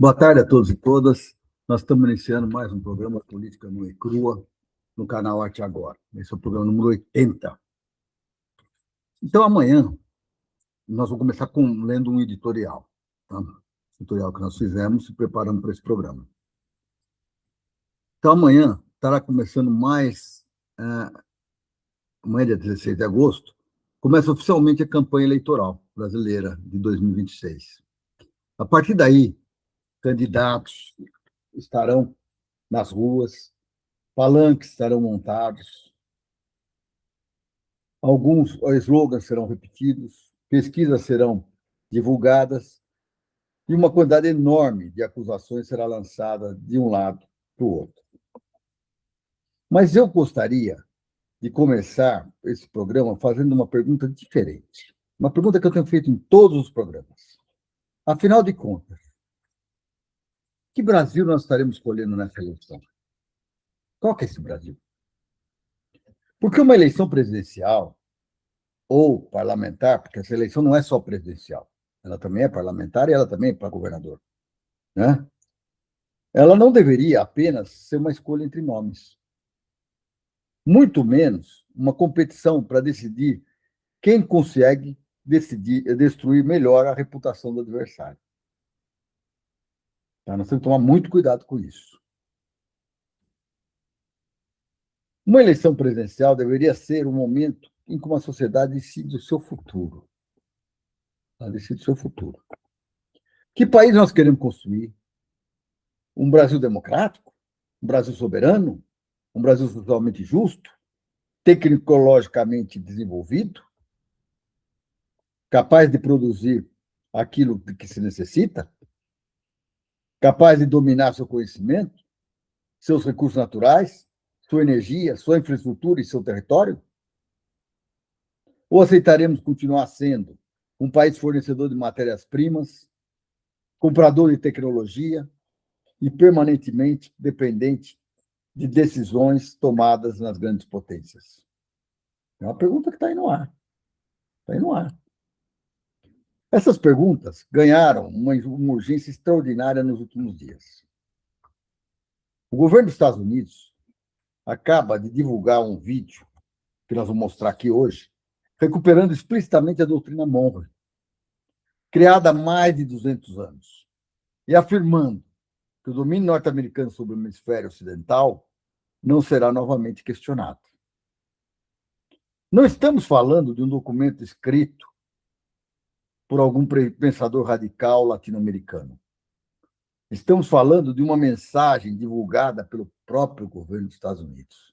Boa tarde a todos e todas. Nós estamos iniciando mais um programa Política Nua e Crua no canal Arte Agora. Esse é o programa número 80. Então, amanhã, nós vamos começar lendo um editorial. Tá? Editorial que nós fizemos se preparando para esse programa. Então, amanhã estará começando mais... amanhã, dia 16 de agosto, começa oficialmente a campanha eleitoral brasileira de 2026. A partir daí, candidatos estarão nas ruas, palanques estarão montados, alguns slogans serão repetidos, pesquisas serão divulgadas e uma quantidade enorme de acusações será lançada de um lado para o outro. Mas eu gostaria de começar esse programa fazendo uma pergunta diferente, uma pergunta que eu tenho feito em todos os programas. Afinal de contas, que Brasil nós estaremos escolhendo nessa eleição? Qual que é esse Brasil? Porque uma eleição presidencial ou parlamentar, porque essa eleição não é só presidencial, ela também é parlamentar e ela também é para governador, né? Ela não deveria apenas ser uma escolha entre nomes, muito menos uma competição para decidir quem consegue destruir melhor a reputação do adversário. Tá? Nós temos que tomar muito cuidado com isso. Uma eleição presidencial deveria ser um momento em que uma sociedade decide o seu futuro. Ela decide o seu futuro. Que país nós queremos construir? Um Brasil democrático? Um Brasil soberano? Um Brasil socialmente justo? Tecnologicamente desenvolvido? Capaz de produzir aquilo que se necessita? Capaz de dominar seu conhecimento, seus recursos naturais, sua energia, sua infraestrutura e seu território? Ou aceitaremos continuar sendo um país fornecedor de matérias-primas, comprador de tecnologia e permanentemente dependente de decisões tomadas nas grandes potências? É uma pergunta que está aí no ar. Está aí no ar. Essas perguntas ganharam uma urgência extraordinária nos últimos dias. O governo dos Estados Unidos acaba de divulgar um vídeo, que nós vamos mostrar aqui hoje, recuperando explicitamente a doutrina Monroe, criada há mais de 200 anos, e afirmando que o domínio norte-americano sobre o hemisfério ocidental não será novamente questionado. Não estamos falando de um documento escrito por algum pensador radical latino-americano. Estamos falando de uma mensagem divulgada pelo próprio governo dos Estados Unidos.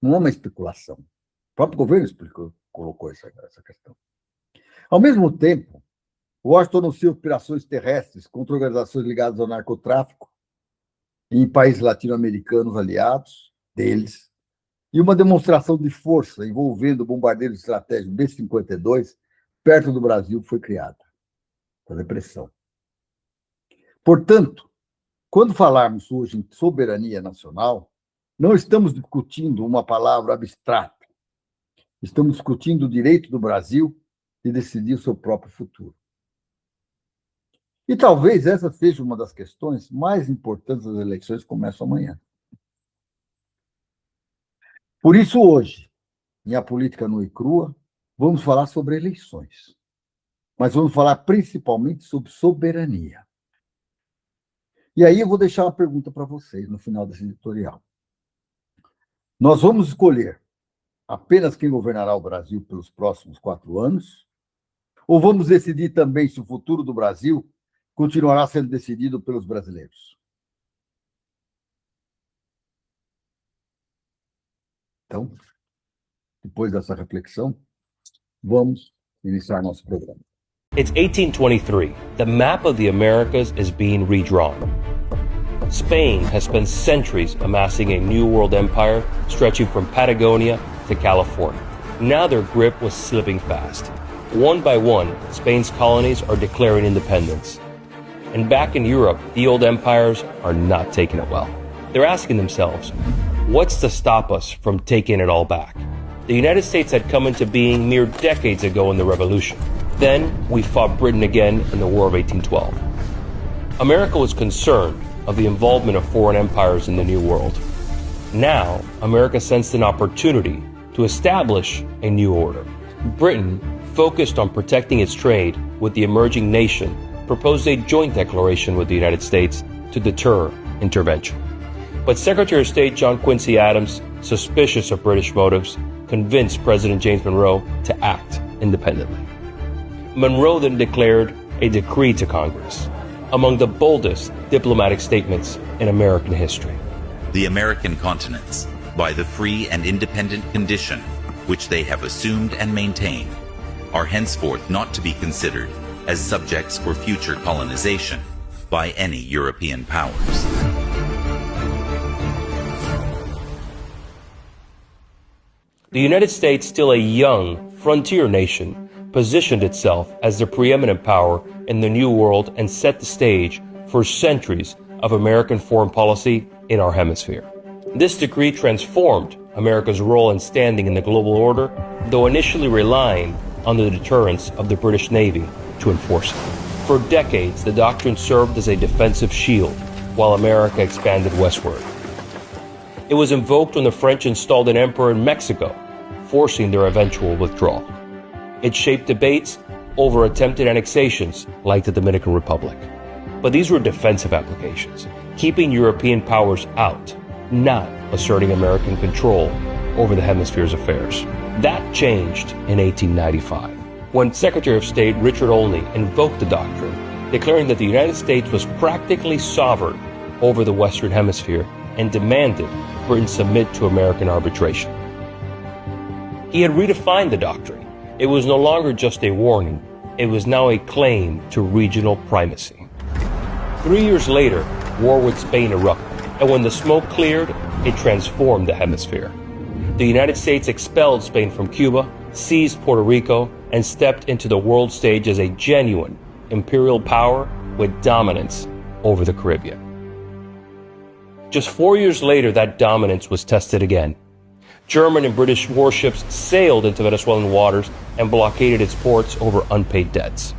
Não é uma especulação. O próprio governo colocou essa questão. Ao mesmo tempo, Washington anuncia operações terrestres contra organizações ligadas ao narcotráfico em países latino-americanos aliados deles, e uma demonstração de força envolvendo o bombardeiro estratégico B-52 perto do Brasil foi criada, fazer pressão. Portanto, quando falarmos hoje em soberania nacional, não estamos discutindo uma palavra abstrata, estamos discutindo o direito do Brasil de decidir o seu próprio futuro. E talvez essa seja uma das questões mais importantes das eleições que começam amanhã. Por isso, hoje, em A Política Nua e Crua, vamos falar sobre eleições, mas vamos falar principalmente sobre soberania. E aí eu vou deixar uma pergunta para vocês no final desse editorial. Nós vamos escolher apenas quem governará o Brasil pelos próximos 4 anos? Ou vamos decidir também se o futuro do Brasil continuará sendo decidido pelos brasileiros? Então, depois dessa reflexão, vamos iniciar nosso programa. It's 1823. The map of the Americas is being redrawn. Spain has spent centuries amassing a new world empire stretching from Patagonia to California. Now their grip was slipping fast. One by one, Spain's colonies are declaring independence. And back in Europe, the old empires are not taking it well. They're asking themselves, what's to stop us from taking it all back? The United States had come into being mere decades ago in the Revolution. Then we fought Britain again in the War of 1812. America was concerned of the involvement of foreign empires in the New World. Now, America sensed an opportunity to establish a new order. Britain, focused on protecting its trade with the emerging nation, proposed a joint declaration with the United States to deter intervention. But Secretary of State John Quincy Adams, suspicious of British motives, convinced President James Monroe to act independently. Monroe then declared a decree to Congress, among the boldest diplomatic statements in American history. The American continents, by the free and independent condition which they have assumed and maintained, are henceforth not to be considered as subjects for future colonization by any European powers. The United States, still a young frontier nation, positioned itself as the preeminent power in the New World and set the stage for centuries of American foreign policy in our hemisphere. This decree transformed America's role and standing in the global order, though initially relying on the deterrence of the British Navy to enforce it. For decades, the doctrine served as a defensive shield while America expanded westward. It was invoked when the French installed an emperor in Mexico, forcing their eventual withdrawal. It shaped debates over attempted annexations like the Dominican Republic. But these were defensive applications, keeping European powers out, not asserting American control over the hemisphere's affairs. That changed in 1895, when Secretary of State Richard Olney invoked the doctrine, declaring that the United States was practically sovereign over the Western Hemisphere and demanded Britain submit to American arbitration. He had redefined the doctrine. It was no longer just a warning, it was now a claim to regional primacy. 3 years later, war with Spain erupted, and when the smoke cleared, it transformed the hemisphere. The United States expelled Spain from Cuba, seized Puerto Rico, and stepped into the world stage as a genuine imperial power with dominance over the Caribbean. Just 4 years later, that dominance was tested again. German and British warships sailed into Venezuelan waters and blockaded its ports over unpaid debts.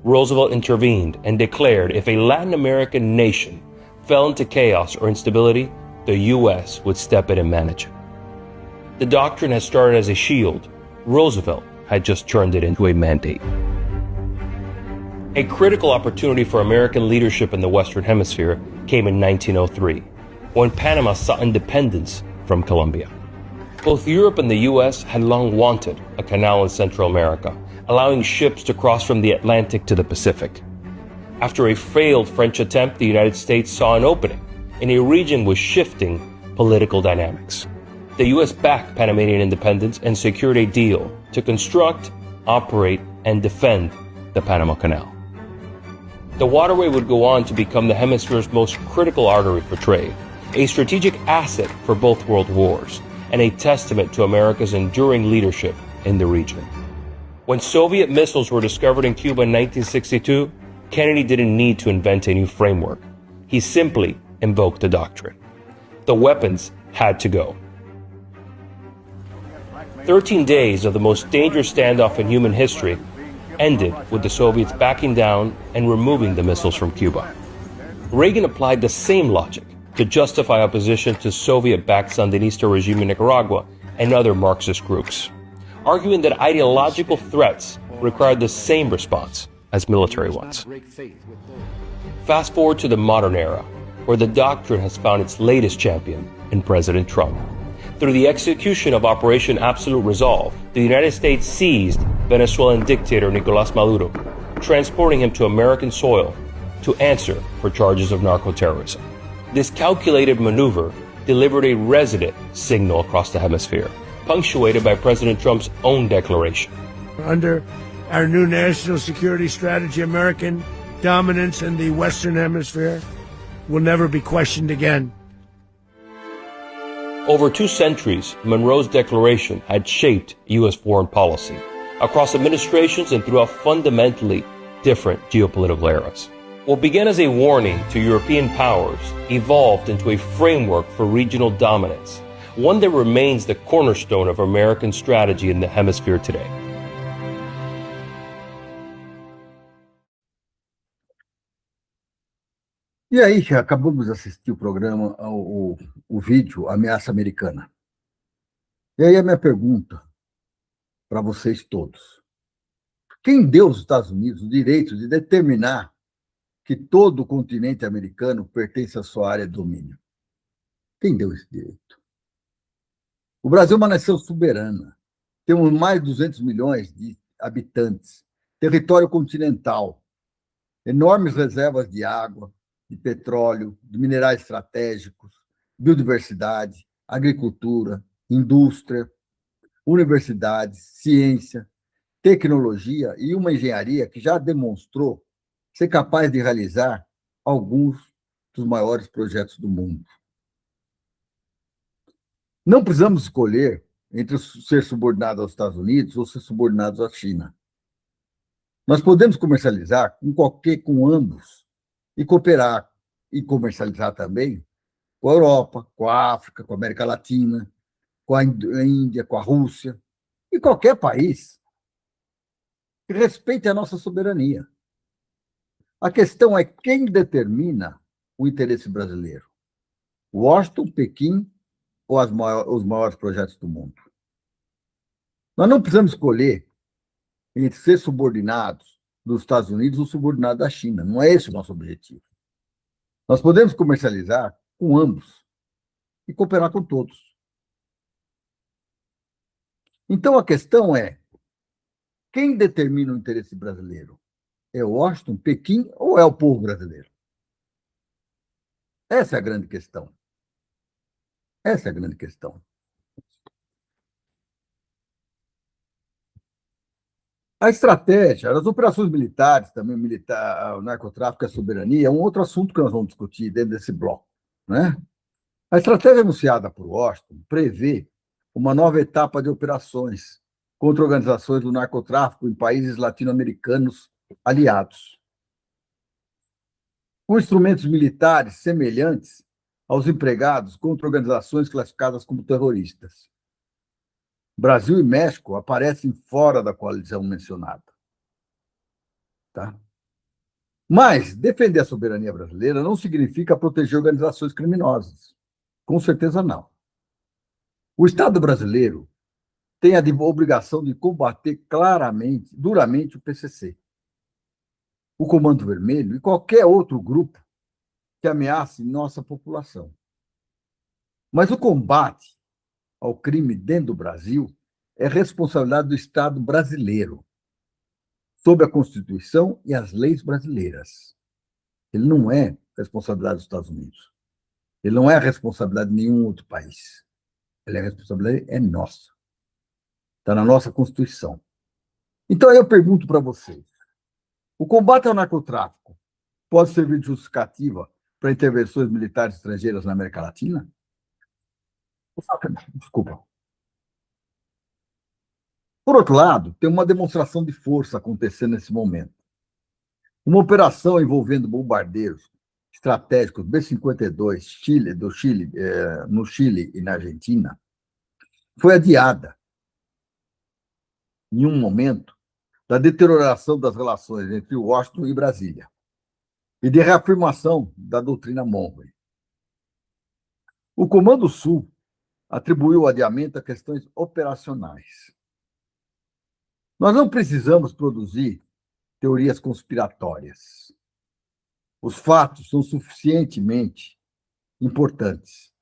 Roosevelt intervened and declared if a Latin American nation fell into chaos or instability, the U.S. would step in and manage it. The doctrine had started as a shield. Roosevelt had just turned it into a mandate. A critical opportunity for American leadership in the Western Hemisphere came in 1903, when Panama sought independence from Colombia. Both Europe and the U.S. had long wanted a canal in Central America, allowing ships to cross from the Atlantic to the Pacific. After a failed French attempt, the United States saw an opening in a region with shifting political dynamics. The U.S. backed Panamanian independence and secured a deal to construct, operate, and defend the Panama Canal. The waterway would go on to become the hemisphere's most critical artery for trade, a strategic asset for both world wars, and a testament to America's enduring leadership in the region. When Soviet missiles were discovered in Cuba in 1962, Kennedy didn't need to invent a new framework. He simply invoked the doctrine. The weapons had to go. 13 days of the most dangerous standoff in human history ended with the Soviets backing down and removing the missiles from Cuba. Reagan applied the same logic to justify opposition to Soviet-backed Sandinista regime in Nicaragua and other Marxist groups, arguing that ideological threats required the same response as military ones. Fast forward to the modern era, where the doctrine has found its latest champion in President Trump. Through the execution of Operation Absolute Resolve, the United States seized Venezuelan dictator Nicolás Maduro, transporting him to American soil to answer for charges of narco-terrorism. This calculated maneuver delivered a resident signal across the hemisphere, punctuated by President Trump's own declaration. Under our new national security strategy, American dominance in the Western Hemisphere will never be questioned again. Over 2 centuries, Monroe's declaration had shaped U.S. foreign policy across administrations and throughout fundamentally different geopolitical eras. What began as a warning to European powers evolved into a framework for regional dominance, one that remains the cornerstone of American strategy in the hemisphere today. E aí, acabamos de assistir o programa, o vídeo Ameaça Americana. E aí a minha pergunta para vocês todos. Quem deu aos Estados Unidos o direito de determinar que todo o continente americano pertence à sua área de domínio? Quem deu esse direito? O Brasil é uma nação soberana. Temos mais de 200 milhões de habitantes, território continental, enormes reservas de água, de petróleo, de minerais estratégicos, biodiversidade, agricultura, indústria, universidades, ciência, tecnologia e uma engenharia que já demonstrou ser capaz de realizar alguns dos maiores projetos do mundo. Não precisamos escolher entre ser subordinado aos Estados Unidos ou ser subordinados à China. Nós podemos comercializar com ambos e cooperar e comercializar também com a Europa, com a África, com a América Latina, com a Índia, com a Rússia e qualquer país que respeite a nossa soberania. A questão é quem determina o interesse brasileiro: Washington, Pequim ou os maiores projetos do mundo? Nós não precisamos escolher entre ser subordinados dos Estados Unidos ou subordinados da China. Não é esse o nosso objetivo. Nós podemos comercializar com ambos e cooperar com todos. Então, a questão é: quem determina o interesse brasileiro? É Washington, Pequim ou é o povo brasileiro? Essa é a grande questão. Essa é a grande questão. A estratégia, as operações militares, também o narcotráfico e a soberania, é um outro assunto que nós vamos discutir dentro desse bloco, né? A estratégia anunciada por Washington prevê uma nova etapa de operações contra organizações do narcotráfico em países latino-americanos aliados, com instrumentos militares semelhantes aos empregados contra organizações classificadas como terroristas. Brasil e México aparecem fora da coalizão mencionada. Tá? Mas defender a soberania brasileira não significa proteger organizações criminosas. Com certeza não. O Estado brasileiro tem a obrigação de combater claramente, duramente, o PCC, o Comando Vermelho e qualquer outro grupo que ameace nossa população. Mas o combate ao crime dentro do Brasil é responsabilidade do Estado brasileiro, sob a Constituição e as leis brasileiras. Ele não é responsabilidade dos Estados Unidos. Ele não é responsabilidade de nenhum outro país. Ele é responsabilidade nossa. Está na nossa Constituição. Então, aí eu pergunto para vocês: o combate ao narcotráfico pode servir de justificativa para intervenções militares estrangeiras na América Latina? Desculpa. Por outro lado, tem uma demonstração de força acontecendo nesse momento. Uma operação envolvendo bombardeiros estratégicos B-52 no Chile e na Argentina foi adiada em um momento da deterioração das relações entre Washington e Brasília e de reafirmação da doutrina Monroe. O Comando Sul atribuiu o adiamento a questões operacionais. Nós não precisamos produzir teorias conspiratórias. Os fatos são suficientemente importantes.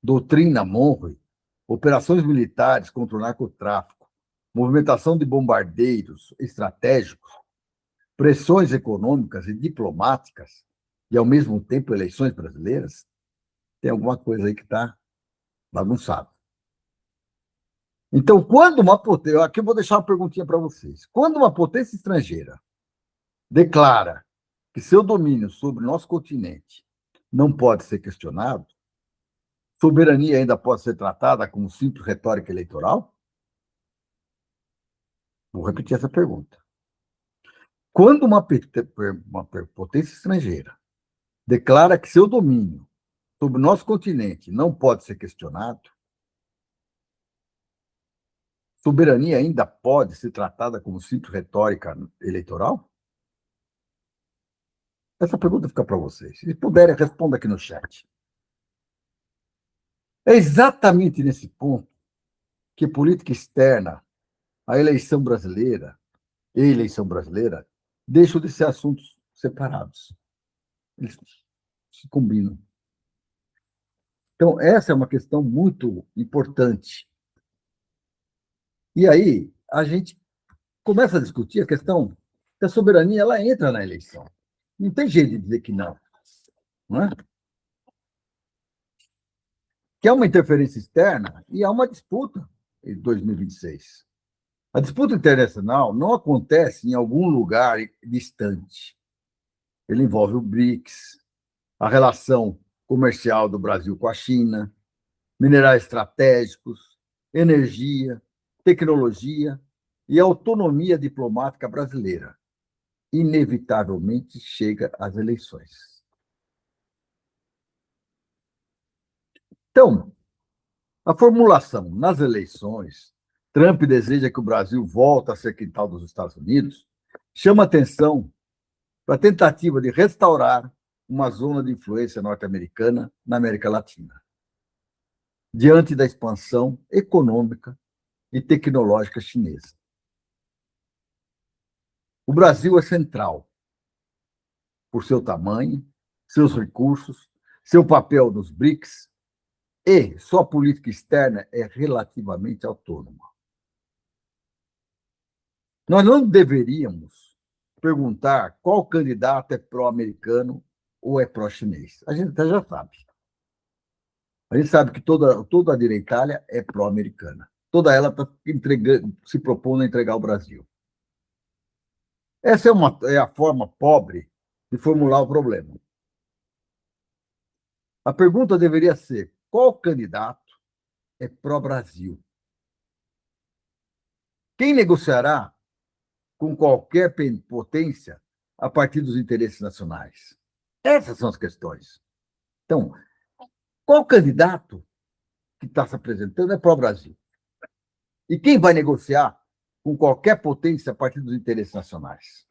Doutrina Monroe, operações militares contra o narcotráfico, movimentação de bombardeiros estratégicos, pressões econômicas e diplomáticas e, ao mesmo tempo, eleições brasileiras, tem alguma coisa aí que está bagunçada. Então, quando uma potência... Aqui eu vou deixar uma perguntinha para vocês. Quando uma potência estrangeira declara que seu domínio sobre o nosso continente não pode ser questionado, soberania ainda pode ser tratada como simples retórica eleitoral? Vou repetir essa pergunta. Quando uma potência estrangeira declara que seu domínio sobre o nosso continente não pode ser questionado, soberania ainda pode ser tratada como simples retórica eleitoral? Essa pergunta fica para vocês. Se puderem, responda aqui no chat. É exatamente nesse ponto que política externa, a eleição brasileira e a eleição brasileira deixam de ser assuntos separados. Eles se combinam. Então, essa é uma questão muito importante. E aí, a gente começa a discutir a questão da soberania, ela entra na eleição. Não tem jeito de dizer que não. Não é? Que é uma interferência externa e há uma disputa em 2026. A disputa internacional não acontece em algum lugar distante. Ele envolve o BRICS, a relação comercial do Brasil com a China, minerais estratégicos, energia, tecnologia e autonomia diplomática brasileira. Inevitavelmente chega às eleições. Então, a formulação nas eleições, Trump deseja que o Brasil volte a ser quintal dos Estados Unidos, chama atenção para a tentativa de restaurar uma zona de influência norte-americana na América Latina, diante da expansão econômica e tecnológica chinesa. O Brasil é central por seu tamanho, seus recursos, seu papel nos BRICS e sua política externa é relativamente autônoma. Nós não deveríamos perguntar qual candidato é pró-americano ou é pró-chinês. A gente até já sabe. A gente sabe que toda a direitalha é pró-americana. Toda ela está se propondo a entregar o Brasil. Essa é a forma pobre de formular o problema. A pergunta deveria ser: qual candidato é pró-Brasil? Quem negociará com qualquer potência a partir dos interesses nacionais? Essas são as questões. Então, qual candidato que está se apresentando é pró-Brasil? E quem vai negociar com qualquer potência a partir dos interesses nacionais?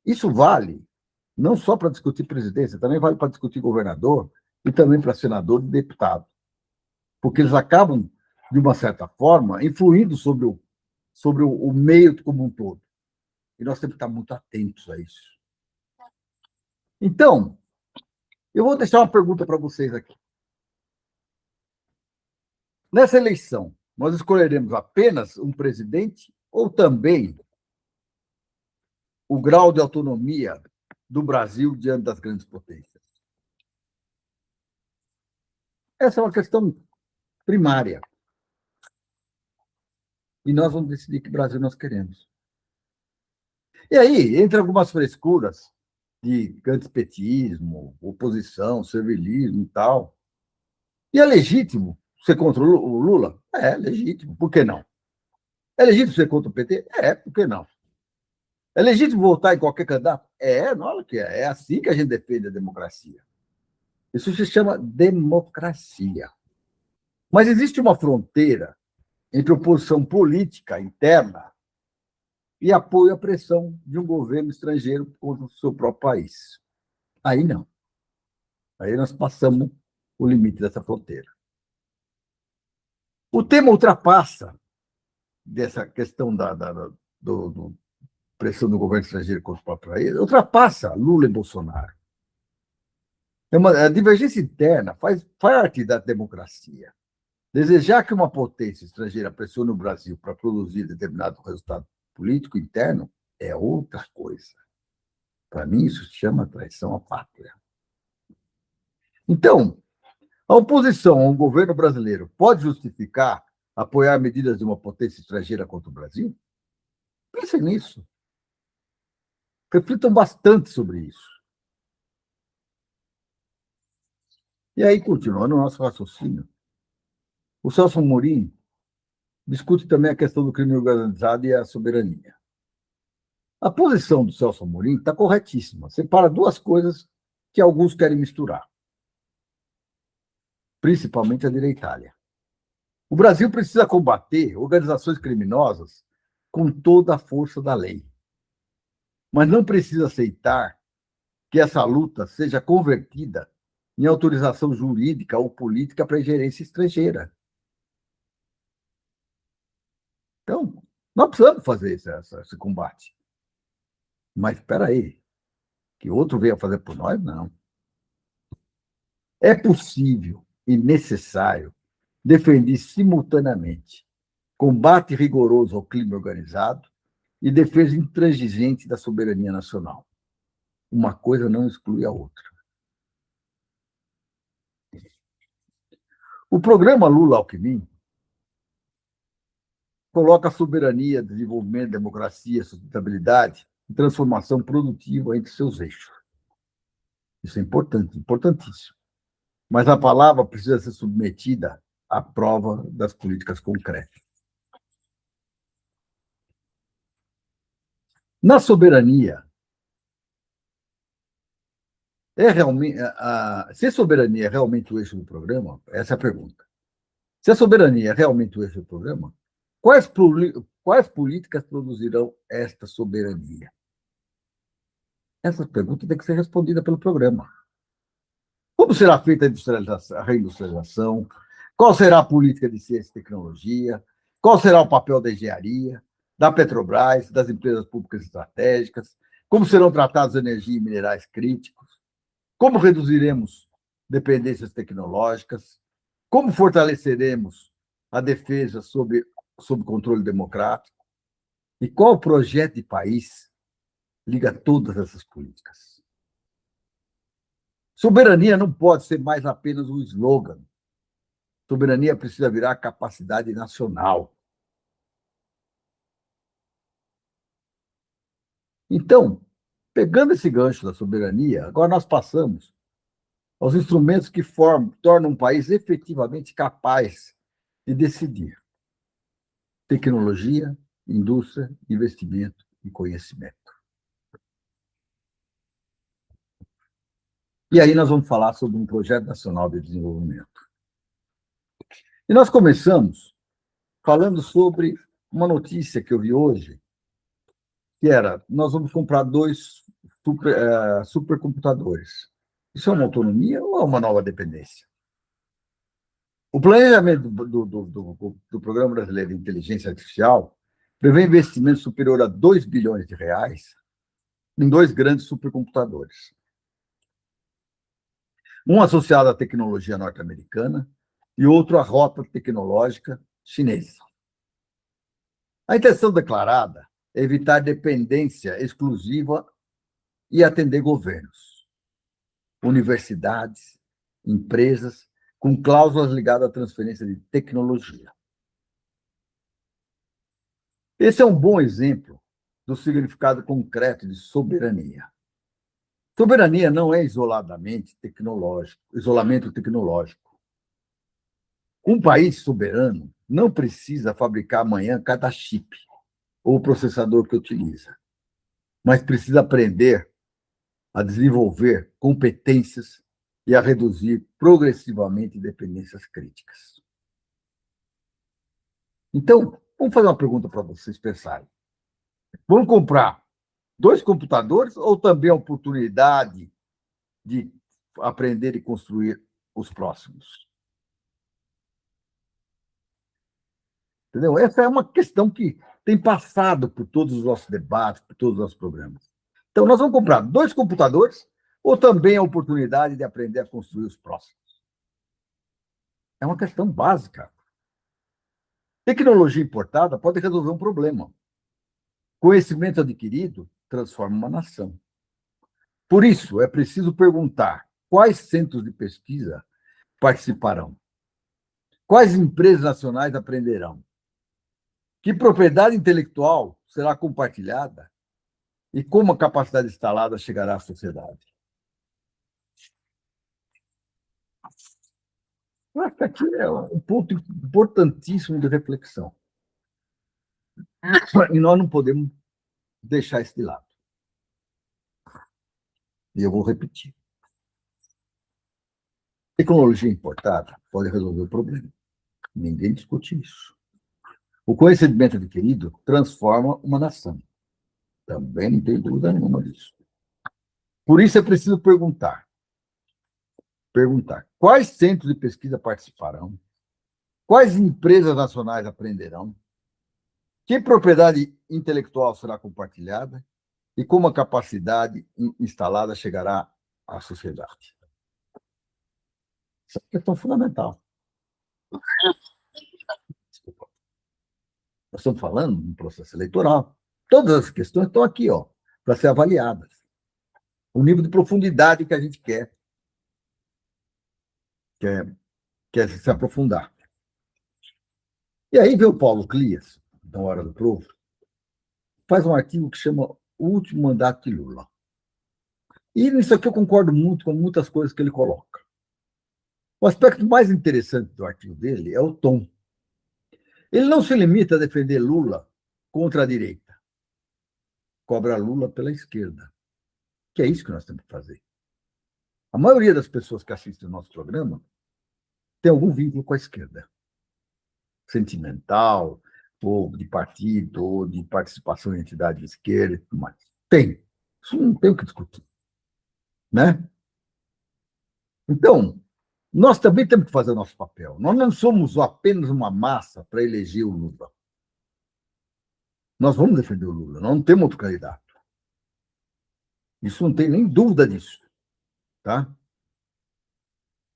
Isso vale não só para discutir presidência, também vale para discutir governador e também para senador e deputado. Porque eles acabam, de uma certa forma, influindo sobre o meio como um todo. E nós temos que estar muito atentos a isso. Então, eu vou deixar uma pergunta para vocês aqui. Nessa eleição, nós escolheremos apenas um presidente ou também o grau de autonomia do Brasil diante das grandes potências? Essa é uma questão primária. E nós vamos decidir que Brasil nós queremos. E aí, entre algumas frescuras de antipetismo, oposição, servilismo e tal, e é legítimo ser contra o Lula? É legítimo, por que não? É legítimo ser contra o PT? É, por que não? É legítimo votar em qualquer candidato? É, não, que é. É assim que a gente defende a democracia. Isso se chama democracia. Mas existe uma fronteira entre oposição política interna e apoio à pressão de um governo estrangeiro contra o seu próprio país. Aí não. Aí nós passamos o limite dessa fronteira. O tema ultrapassa dessa questão do pressão do governo estrangeiro contra o próprio país, ultrapassa Lula e Bolsonaro. A divergência interna faz parte da democracia. Desejar que uma potência estrangeira pressione o Brasil para produzir determinado resultado político interno é outra coisa. Para mim, isso se chama traição à pátria. Então, a oposição a um governo brasileiro pode justificar apoiar medidas de uma potência estrangeira contra o Brasil? Pensem nisso. Reflitam bastante sobre isso. E aí, continuando o nosso raciocínio, o Celso Amorim discute também a questão do crime organizado e a soberania. A posição do Celso Amorim está corretíssima. Separa duas coisas que alguns querem misturar, principalmente a direitália. O Brasil precisa combater organizações criminosas com toda a força da lei, mas não precisa aceitar que essa luta seja convertida em autorização jurídica ou política para ingerência estrangeira. Então, nós precisamos fazer esse combate. Mas espera aí, que outro venha fazer por nós? Não. É possível e necessário defender simultaneamente combate rigoroso ao crime organizado e defesa intransigente da soberania nacional. Uma coisa não exclui a outra. O programa Lula-Alckmin coloca a soberania, desenvolvimento, democracia, sustentabilidade e transformação produtiva entre seus eixos. Isso é importante, importantíssimo. Mas a palavra precisa ser submetida à prova das políticas concretas. Na soberania, se a soberania é realmente o eixo do programa, essa é a pergunta. Se a soberania é realmente o eixo do programa, quais políticas produzirão esta soberania? Essa pergunta tem que ser respondida pelo programa. Como será feita a reindustrialização? Qual será a política de ciência e tecnologia? Qual será o papel da engenharia, da Petrobras, das empresas públicas estratégicas? Como serão tratados energia e minerais críticos? Como reduziremos dependências tecnológicas? Como fortaleceremos a defesa sob controle democrático? E qual projeto de país liga todas essas políticas? Soberania não pode ser mais apenas um slogan. Soberania precisa virar capacidade nacional. Então, pegando esse gancho da soberania, agora nós passamos aos instrumentos que tornam um país efetivamente capaz de decidir. Tecnologia, indústria, investimento e conhecimento. E aí nós vamos falar sobre um projeto nacional de desenvolvimento. E nós começamos falando sobre uma notícia que eu vi hoje, que era, nós vamos comprar 2 supercomputadores. Isso é uma autonomia ou é uma nova dependência? O planejamento do Programa Brasileiro de Inteligência Artificial prevê investimento superior a 2 bilhões de reais em 2 grandes supercomputadores. Um associado à tecnologia norte-americana e outro à rota tecnológica chinesa. A intenção declarada é evitar dependência exclusiva e atender governos, universidades, empresas, com cláusulas ligadas à transferência de tecnologia. Esse é um bom exemplo do significado concreto de soberania. Soberania não é isolamento tecnológico. Um país soberano não precisa fabricar amanhã cada chip ou processador que utiliza, mas precisa aprender a desenvolver competências e a reduzir progressivamente dependências críticas. Então, vamos fazer uma pergunta para vocês pensarem. Vamos comprar 2 computadores ou também a oportunidade de aprender e construir os próximos? Entendeu? Essa é uma questão que tem passado por todos os nossos debates, por todos os nossos programas. Então, nós vamos comprar 2 computadores ou também a oportunidade de aprender a construir os próximos? É uma questão básica. Tecnologia importada pode resolver um problema. Conhecimento adquirido transforma uma nação. Por isso, é preciso perguntar quais centros de pesquisa participarão, quais empresas nacionais aprenderão, que propriedade intelectual será compartilhada e como a capacidade instalada chegará à sociedade. Eu acho que aqui é um ponto importantíssimo de reflexão. E nós não podemos deixar isso de lado. E eu vou repetir. Tecnologia importada pode resolver o problema. Ninguém discute isso. O conhecimento adquirido transforma uma nação. Também não tem dúvida nenhuma disso. Por isso é preciso perguntar. Quais centros de pesquisa participarão? Quais empresas nacionais aprenderão? Que propriedade intelectual será compartilhada? E como a capacidade instalada chegará à sociedade? Essa é uma questão fundamental. Desculpa. Nós estamos falando de um processo eleitoral. Todas as questões estão aqui, para ser avaliadas. O nível de profundidade que a gente quer se aprofundar. E aí vem o Paulo Clias, da Hora do Povo, faz um artigo que chama O Último Mandato de Lula. E nisso aqui eu concordo muito com muitas coisas que ele coloca. O aspecto mais interessante do artigo dele é o tom. Ele não se limita a defender Lula contra a direita. Cobra Lula pela esquerda. Que é isso que nós temos que fazer. A maioria das pessoas que assistem o nosso programa tem algum vínculo com a esquerda. Sentimental, ou de partido, ou de participação em entidade de esquerda e tudo mais. Tem. Isso não tem o que discutir. Né? Então, nós também temos que fazer o nosso papel. Nós não somos apenas uma massa para eleger o Lula. Nós vamos defender o Lula, nós não temos outro candidato. Isso não tem nem dúvida disso. Tá?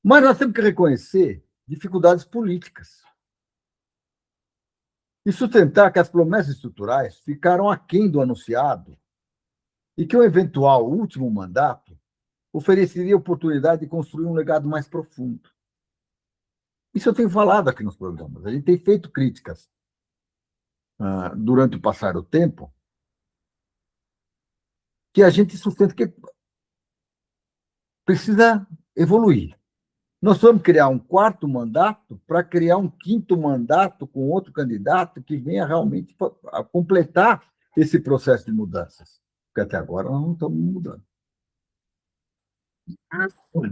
Mas nós temos que reconhecer dificuldades políticas e sustentar que as promessas estruturais ficaram aquém do anunciado e que o eventual último mandato ofereceria oportunidade de construir um legado mais profundo. Isso eu tenho falado aqui nos programas. A gente tem feito críticas durante o passar do tempo que a gente sustenta que precisa evoluir. Nós vamos criar um quarto mandato para criar um quinto mandato com outro candidato que venha realmente a completar esse processo de mudanças. Porque até agora nós não estamos mudando.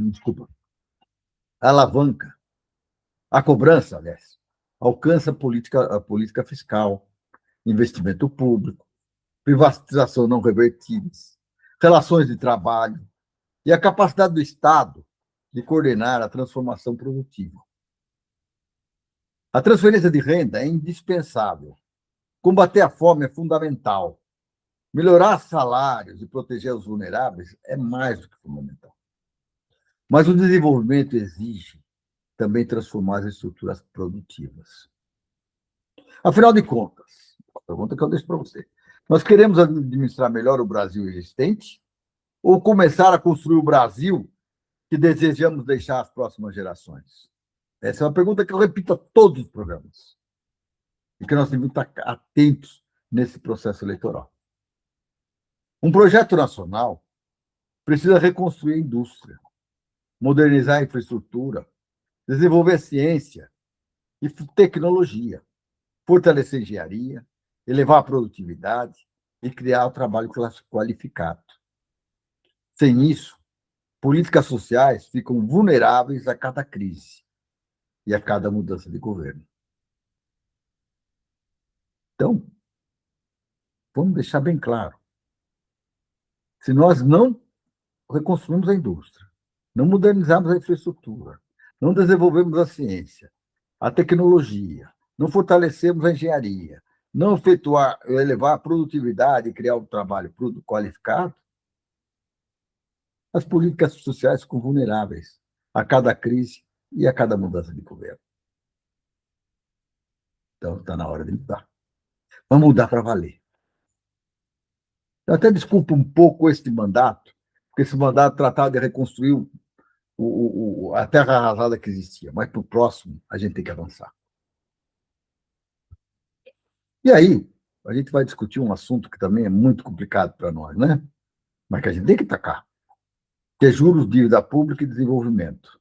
Desculpa. A alavanca, a cobrança, aliás, alcança a política fiscal, investimento público, privatização não revertidas, relações de trabalho e a capacidade do Estado de coordenar a transformação produtiva. A transferência de renda é indispensável. Combater a fome é fundamental. Melhorar salários e proteger os vulneráveis é mais do que fundamental. Mas o desenvolvimento exige também transformar as estruturas produtivas. Afinal de contas, a pergunta que eu deixo para você, nós queremos administrar melhor o Brasil existente ou começar a construir o Brasil que desejamos deixar às próximas gerações? Essa é uma pergunta que eu repito a todos os programas e que nós devemos estar atentos nesse processo eleitoral. Um projeto nacional precisa reconstruir a indústria, modernizar a infraestrutura, desenvolver ciência e tecnologia, fortalecer a engenharia, elevar a produtividade e criar o trabalho qualificado. Sem isso, políticas sociais ficam vulneráveis a cada crise e a cada mudança de governo. Então, vamos deixar bem claro. Se nós não reconstruirmos a indústria, não modernizarmos a infraestrutura, não desenvolvermos a ciência, a tecnologia, não fortalecermos a engenharia, não elevar a produtividade e criar um trabalho qualificado, as políticas sociais ficam vulneráveis a cada crise e a cada mudança de governo. Então, está na hora de mudar. Vamos mudar para valer. Eu até desculpo um pouco este mandato, porque esse mandato tratava de reconstruir a terra arrasada que existia, mas para o próximo a gente tem que avançar. E aí, a gente vai discutir um assunto que também é muito complicado para nós, né? Mas que a gente tem que atacar, que é juros, dívida pública e desenvolvimento.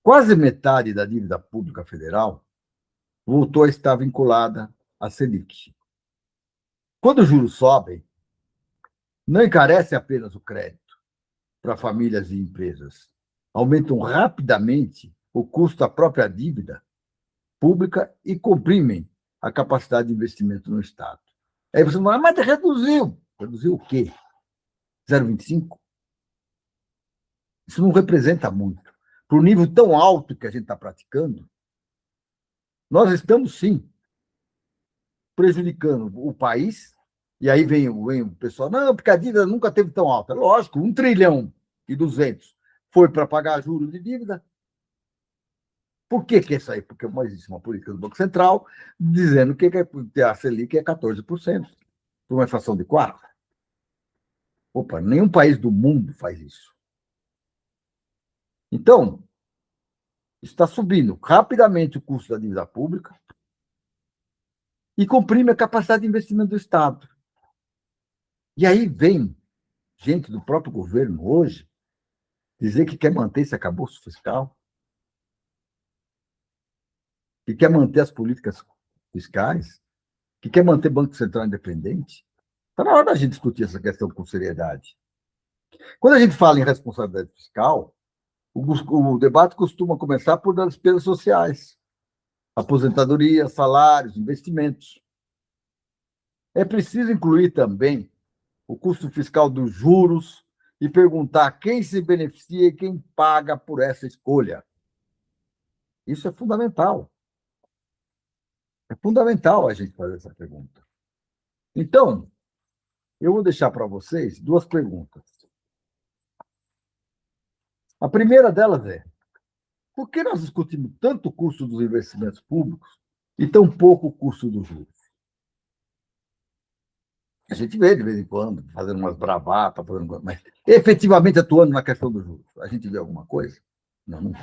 Quase metade da dívida pública federal voltou a estar vinculada à Selic. Quando os juros sobem, não encarece apenas o crédito para famílias e empresas, aumentam rapidamente o custo da própria dívida pública e comprimem a capacidade de investimento no Estado. Aí você fala, mas reduziu. Reduziu o quê? 0,25? Isso não representa muito. Para o nível tão alto que a gente está praticando, nós estamos, sim, prejudicando o país. E aí vem o pessoal, não, porque a dívida nunca teve tão alta. Lógico, 1,2 trilhão foi para pagar juros de dívida. Por que é isso aí? Porque existe uma política do Banco Central dizendo que a Selic é 14%, por uma inflação de 4%. Opa, nenhum país do mundo faz isso. Então, está subindo rapidamente o custo da dívida pública e comprime a capacidade de investimento do Estado. E aí vem gente do próprio governo hoje dizer que quer manter esse arcabouço fiscal, que quer manter as políticas fiscais, que quer manter Banco Central independente. Está na hora da gente discutir essa questão com seriedade. Quando a gente fala em responsabilidade fiscal, o debate costuma começar por das despesas sociais, aposentadoria, salários, investimentos. É preciso incluir também o custo fiscal dos juros e perguntar quem se beneficia e quem paga por essa escolha. Isso é fundamental. É fundamental a gente fazer essa pergunta. Então, eu vou deixar para vocês 2 perguntas. A primeira delas é: por que nós discutimos tanto o custo dos investimentos públicos e tão pouco o custo dos juros? A gente vê de vez em quando, fazendo umas bravatas, mas efetivamente atuando na questão dos juros. A gente vê alguma coisa? Não, não.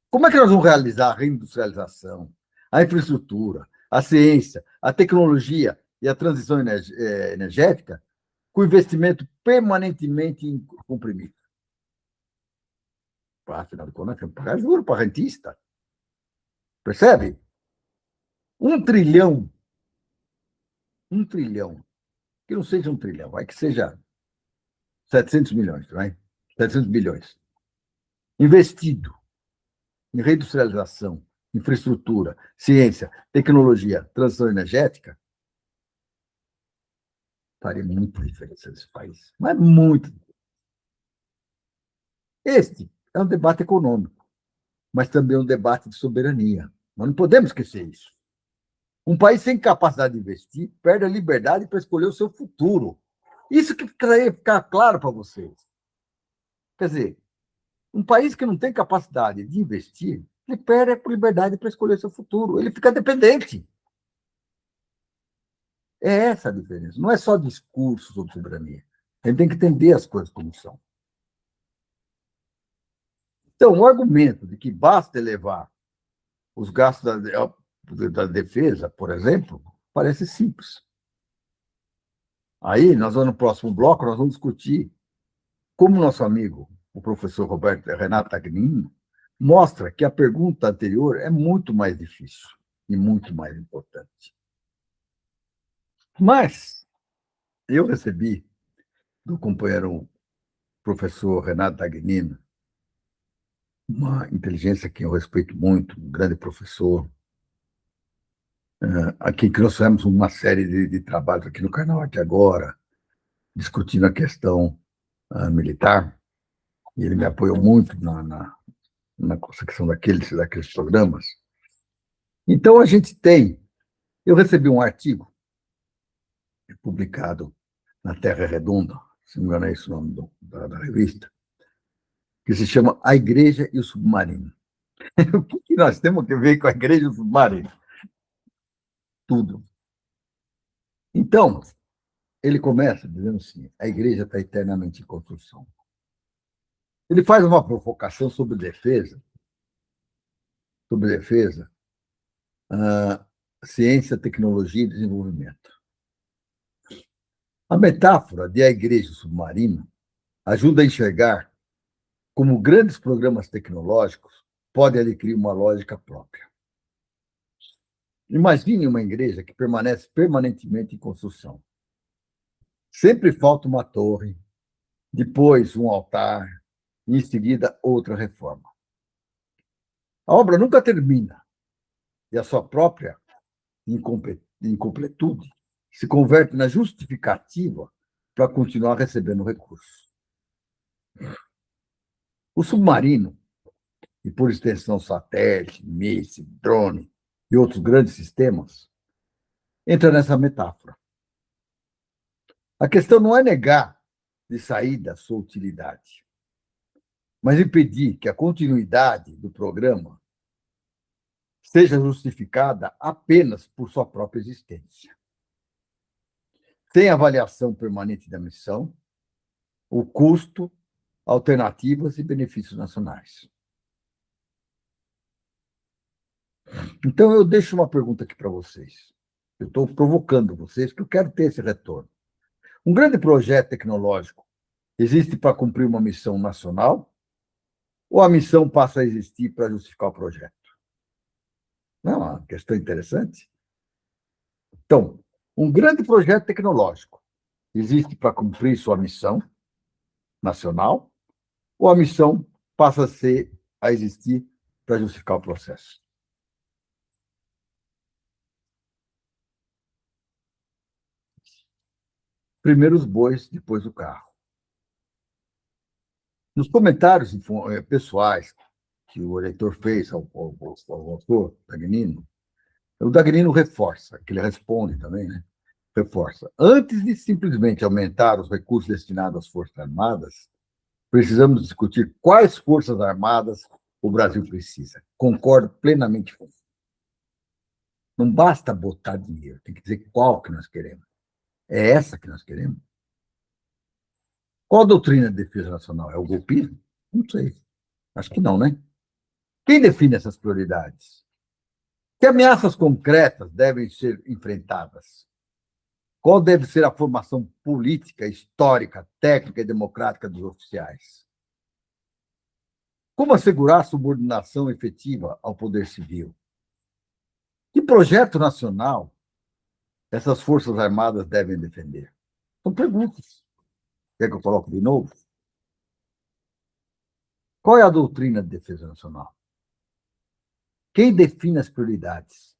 Como é que nós vamos realizar a reindustrialização, a infraestrutura, a ciência, a tecnologia e a transição energética com investimento permanentemente comprimido? Afinal de contas, temos que pagar juros para rentista. Percebe? 1 trilhão, que não seja 1 trilhão, vai que seja 700 milhões, vai? 700 bilhões. Investido em reindustrialização, infraestrutura, ciência, tecnologia, transição energética, faria muita diferença nesse país. Mas muito. Este é um debate econômico, mas também um debate de soberania. Nós não podemos esquecer isso. Um país sem capacidade de investir perde a liberdade para escolher o seu futuro. Isso que precisa ficar claro para vocês. Quer dizer, um país que não tem capacidade de investir, ele perde a liberdade para escolher o seu futuro. Ele fica dependente. É essa a diferença. Não é só discurso sobre soberania. A gente tem que entender as coisas como são. Então, o argumento de que basta elevar os gastos da defesa, por exemplo, parece simples. Aí, no próximo bloco, nós vamos discutir como nosso amigo, o professor Renato Agnino, mostra que a pergunta anterior é muito mais difícil e muito mais importante. Mas eu recebi do companheiro professor Renato Agnino uma inteligência que eu respeito muito, um grande professor, aqui que nós fizemos uma série de trabalhos aqui no canal aqui agora, discutindo a questão militar, e ele me apoiou muito na consecução daqueles programas. Então, eu recebi um artigo publicado na Terra Redonda, se não me engano é esse o nome da revista, que se chama A Igreja e o Submarino. O que nós temos que ver com a igreja e o submarino? Tudo. Então, ele começa dizendo assim: a igreja está eternamente em construção. Ele faz uma provocação sobre defesa, ciência, tecnologia e desenvolvimento. A metáfora de a igreja e o submarino ajuda a enxergar como grandes programas tecnológicos podem adquirir uma lógica própria. Imagine uma igreja que permanece permanentemente em construção. Sempre falta uma torre, depois um altar, e em seguida outra reforma. A obra nunca termina, e a sua própria incompletude se converte na justificativa para continuar recebendo recursos. O submarino, e por extensão satélite, míssil, drone e outros grandes sistemas, entra nessa metáfora. A questão não é negar de saída sua utilidade, mas impedir que a continuidade do programa seja justificada apenas por sua própria existência. Sem avaliação permanente da missão, o custo, alternativas e benefícios nacionais. Então, eu deixo uma pergunta aqui para vocês. Eu estou provocando vocês, que eu quero ter esse retorno. Um grande projeto tecnológico existe para cumprir uma missão nacional ou a missão passa a existir para justificar o projeto? Não é uma questão interessante? Então, um grande projeto tecnológico existe para cumprir sua missão nacional ou a missão passa a existir para justificar o processo? Primeiro os bois, depois o carro. Nos comentários pessoais que o eleitor fez ao autor, Dagnino, o Dagnino reforça, que ele responde também, né? Reforça. Antes de simplesmente aumentar os recursos destinados às Forças Armadas, precisamos discutir quais Forças Armadas o Brasil precisa. Concordo plenamente com isso. Não basta botar dinheiro, tem que dizer qual que nós queremos. É essa que nós queremos? Qual a doutrina de defesa nacional? É o golpismo? Não sei. Acho que não, né? Quem define essas prioridades? Que ameaças concretas devem ser enfrentadas? Qual deve ser a formação política, histórica, técnica e democrática dos oficiais? Como assegurar a subordinação efetiva ao poder civil? Que projeto nacional essas Forças Armadas devem defender? São perguntas. Quer que eu coloque de novo? Qual é a doutrina de defesa nacional? Quem define as prioridades?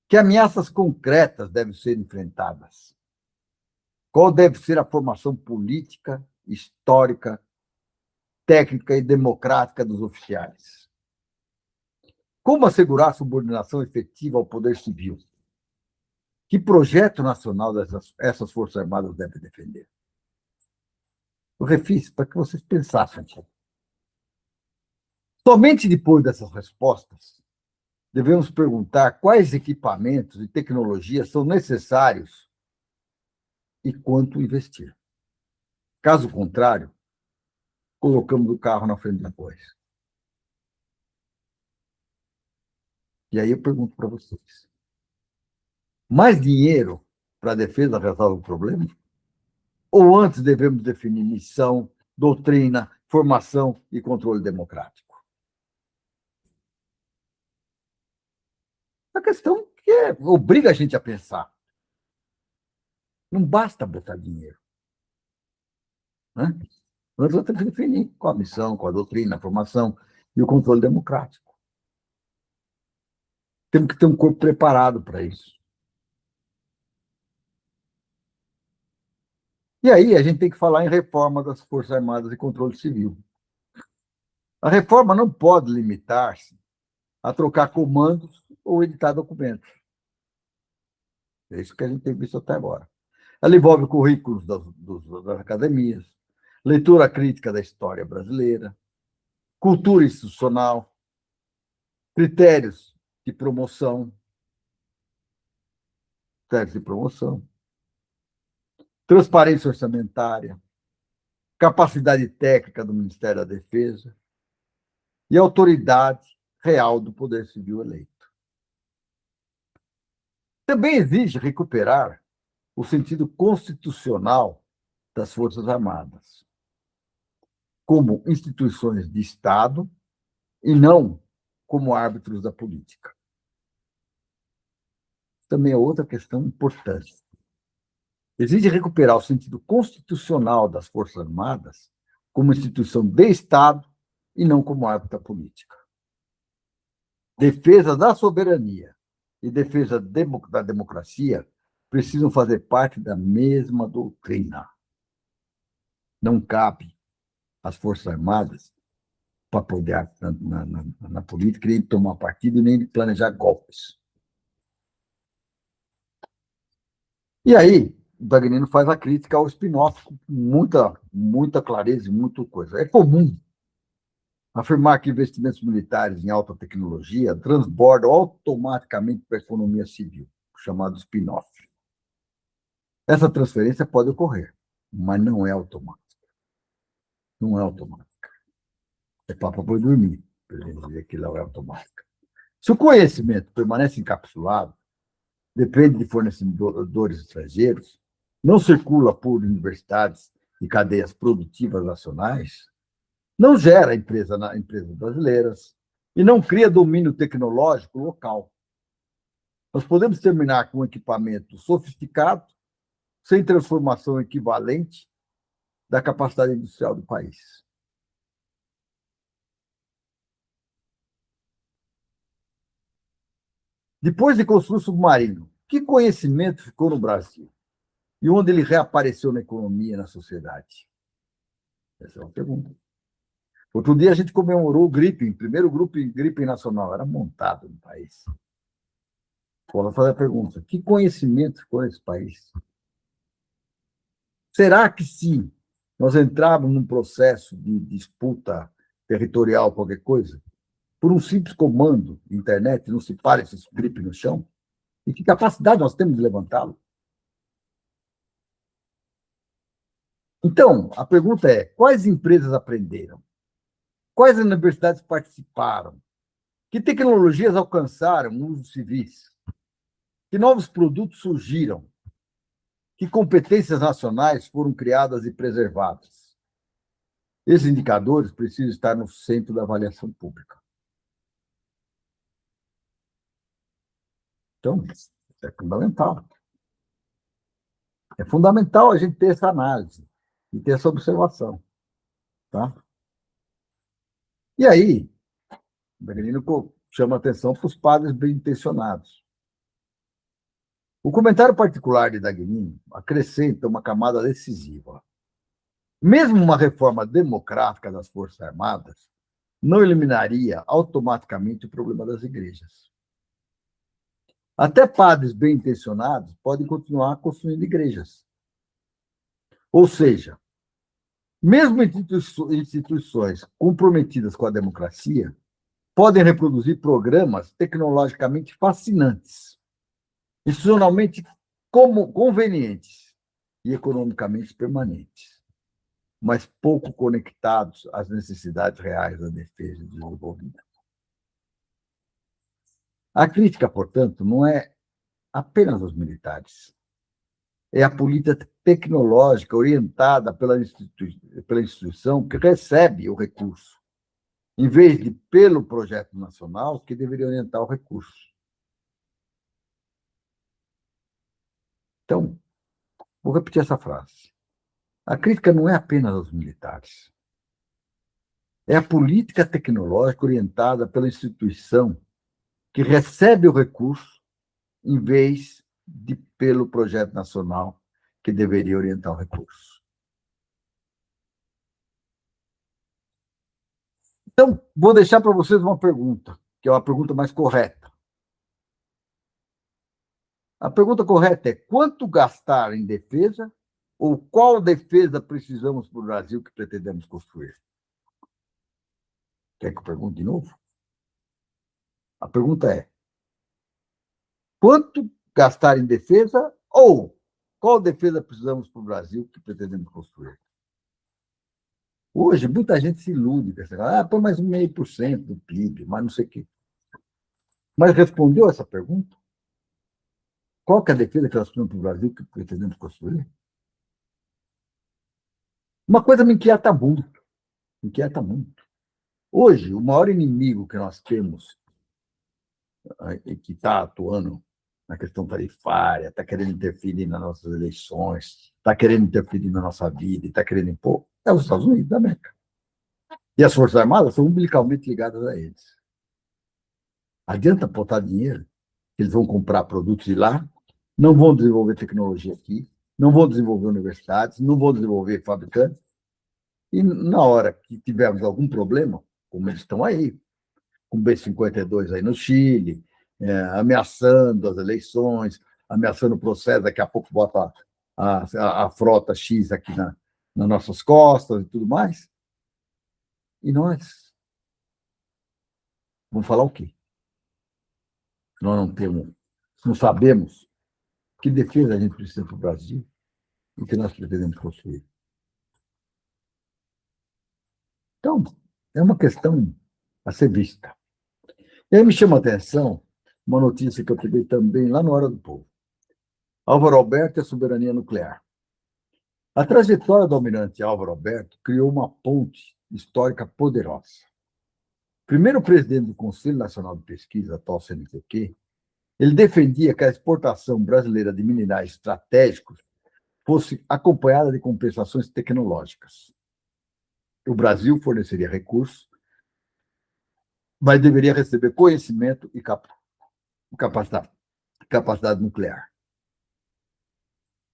Que ameaças concretas devem ser enfrentadas? Qual deve ser a formação política, histórica, técnica e democrática dos oficiais? Como assegurar a subordinação efetiva ao poder civil? Que projeto nacional essas Forças Armadas devem defender? Eu refiz para que vocês pensassem. Somente depois dessas respostas, devemos perguntar quais equipamentos e tecnologias são necessários e quanto investir. Caso contrário, colocamos o carro na frente da coisa. E aí eu pergunto para vocês: mais dinheiro para a defesa resolve o problema? Ou antes devemos definir missão, doutrina, formação e controle democrático? A questão que obriga a gente a pensar. Não basta botar dinheiro. Né? Nós vamos ter que definir qual a missão, qual a doutrina, a formação e o controle democrático. Temos que ter um corpo preparado para isso. E aí a gente tem que falar em reforma das Forças Armadas e controle civil. A reforma não pode limitar-se a trocar comandos ou editar documentos. É isso que a gente tem visto até agora. Ela envolve currículos das academias, leitura crítica da história brasileira, cultura institucional, critérios de promoção, transparência orçamentária, capacidade técnica do Ministério da Defesa e autoridade real do Poder Civil eleito. Também exige recuperar o sentido constitucional das Forças Armadas, como instituições de Estado e não como árbitros da política. Também é outra questão importante. Exige recuperar o sentido constitucional das Forças Armadas como instituição de Estado e não como árbitro da política. Defesa da soberania e defesa da democracia precisam fazer parte da mesma doutrina. Não cabe as Forças Armadas para poder na política, nem tomar partido, nem planejar golpes. E aí, o Dagnino faz a crítica ao spin-off com muita clareza e muita coisa. É comum afirmar que investimentos militares em alta tecnologia transbordam automaticamente para a economia civil, chamado spin-off. Essa transferência pode ocorrer, mas não é automática. Não é automática. É papo para dormir, para dizer que não é automática. Se o conhecimento permanece encapsulado, depende de fornecedores estrangeiros, não circula por universidades e cadeias produtivas nacionais, não gera empresas brasileiras e não cria domínio tecnológico local. Nós podemos terminar com um equipamento sofisticado, sem transformação equivalente da capacidade industrial do país. Depois de construir o submarino, que conhecimento ficou no Brasil? E onde ele reapareceu na economia e na sociedade? Essa é uma pergunta. Outro dia a gente comemorou o Gripen, o primeiro grupo Gripen nacional, era montado no país. Vou fazer a pergunta: que conhecimento ficou nesse país? Será que se nós entrarmos num processo de disputa territorial, qualquer coisa, por um simples comando de internet, não se para esse Gripen no chão? E que capacidade nós temos de levantá-lo? Então, a pergunta é: quais empresas aprenderam? Quais universidades participaram? Que tecnologias alcançaram usos civis? Que novos produtos surgiram? Que competências nacionais foram criadas e preservadas? Esses indicadores precisam estar no centro da avaliação pública. Então, isso é fundamental. É fundamental a gente ter essa análise e ter essa observação. Tá? E aí, o Dagnino chama atenção para os padres bem-intencionados. O comentário particular de Dagnino acrescenta uma camada decisiva. Mesmo uma reforma democrática das Forças Armadas não eliminaria automaticamente o problema das igrejas. Até padres bem-intencionados podem continuar construindo igrejas. Ou seja, mesmo instituições comprometidas com a democracia podem reproduzir programas tecnologicamente fascinantes, institucionalmente convenientes e economicamente permanentes, mas pouco conectados às necessidades reais da defesa e do desenvolvimento. A crítica, portanto, não é apenas aos militares. É a política tecnológica orientada pela instituição que recebe o recurso, em vez de pelo projeto nacional que deveria orientar o recurso. Então, vou repetir essa frase. A crítica não é apenas aos militares. É a política tecnológica orientada pela instituição que recebe o recurso em vez de pelo projeto nacional que deveria orientar o recurso. Então, vou deixar para vocês uma pergunta, que é uma pergunta mais correta. A pergunta correta é: quanto gastar em defesa ou qual defesa precisamos para o Brasil que pretendemos construir? Quer que eu pergunte de novo? A pergunta é: quanto gastar em defesa ou qual defesa precisamos para o Brasil que pretendemos construir? Hoje, muita gente se ilude, põe mais 0,5% do PIB, mas não sei o quê. Mas respondeu essa pergunta? Qual que é a defesa que nós precisamos para o Brasil que pretendemos construir? Uma coisa me inquieta muito. Inquieta muito. Hoje, o maior inimigo que nós temos, que está atuando na questão tarifária, está querendo interferir nas nossas eleições, está querendo interferir na nossa vida, está querendo impor, é os Estados Unidos da América. E as Forças Armadas são umbilicalmente ligadas a eles. Adianta botar dinheiro, eles vão comprar produtos de lá, não vão desenvolver tecnologia aqui, não vão desenvolver universidades, não vão desenvolver fabricantes, E na hora que tivermos algum problema, como eles estão aí, com B-52 aí no Chile, ameaçando as eleições, ameaçando o processo, daqui a pouco bota a frota X aqui nas nossas costas e tudo mais. E nós vamos falar o quê? Nós não sabemos que defesa a gente precisa para o Brasil e o que nós pretendemos construir. Então, é uma questão a ser vista. E aí me chama a atenção uma notícia que eu peguei também lá no Hora do Povo. Álvaro Alberto e a soberania nuclear. A trajetória do almirante Álvaro Alberto criou uma ponte histórica poderosa. Primeiro presidente do Conselho Nacional de Pesquisa, atual CNPq, ele defendia que a exportação brasileira de minerais estratégicos fosse acompanhada de compensações tecnológicas. O Brasil forneceria recursos, mas deveria receber conhecimento e capacidade nuclear.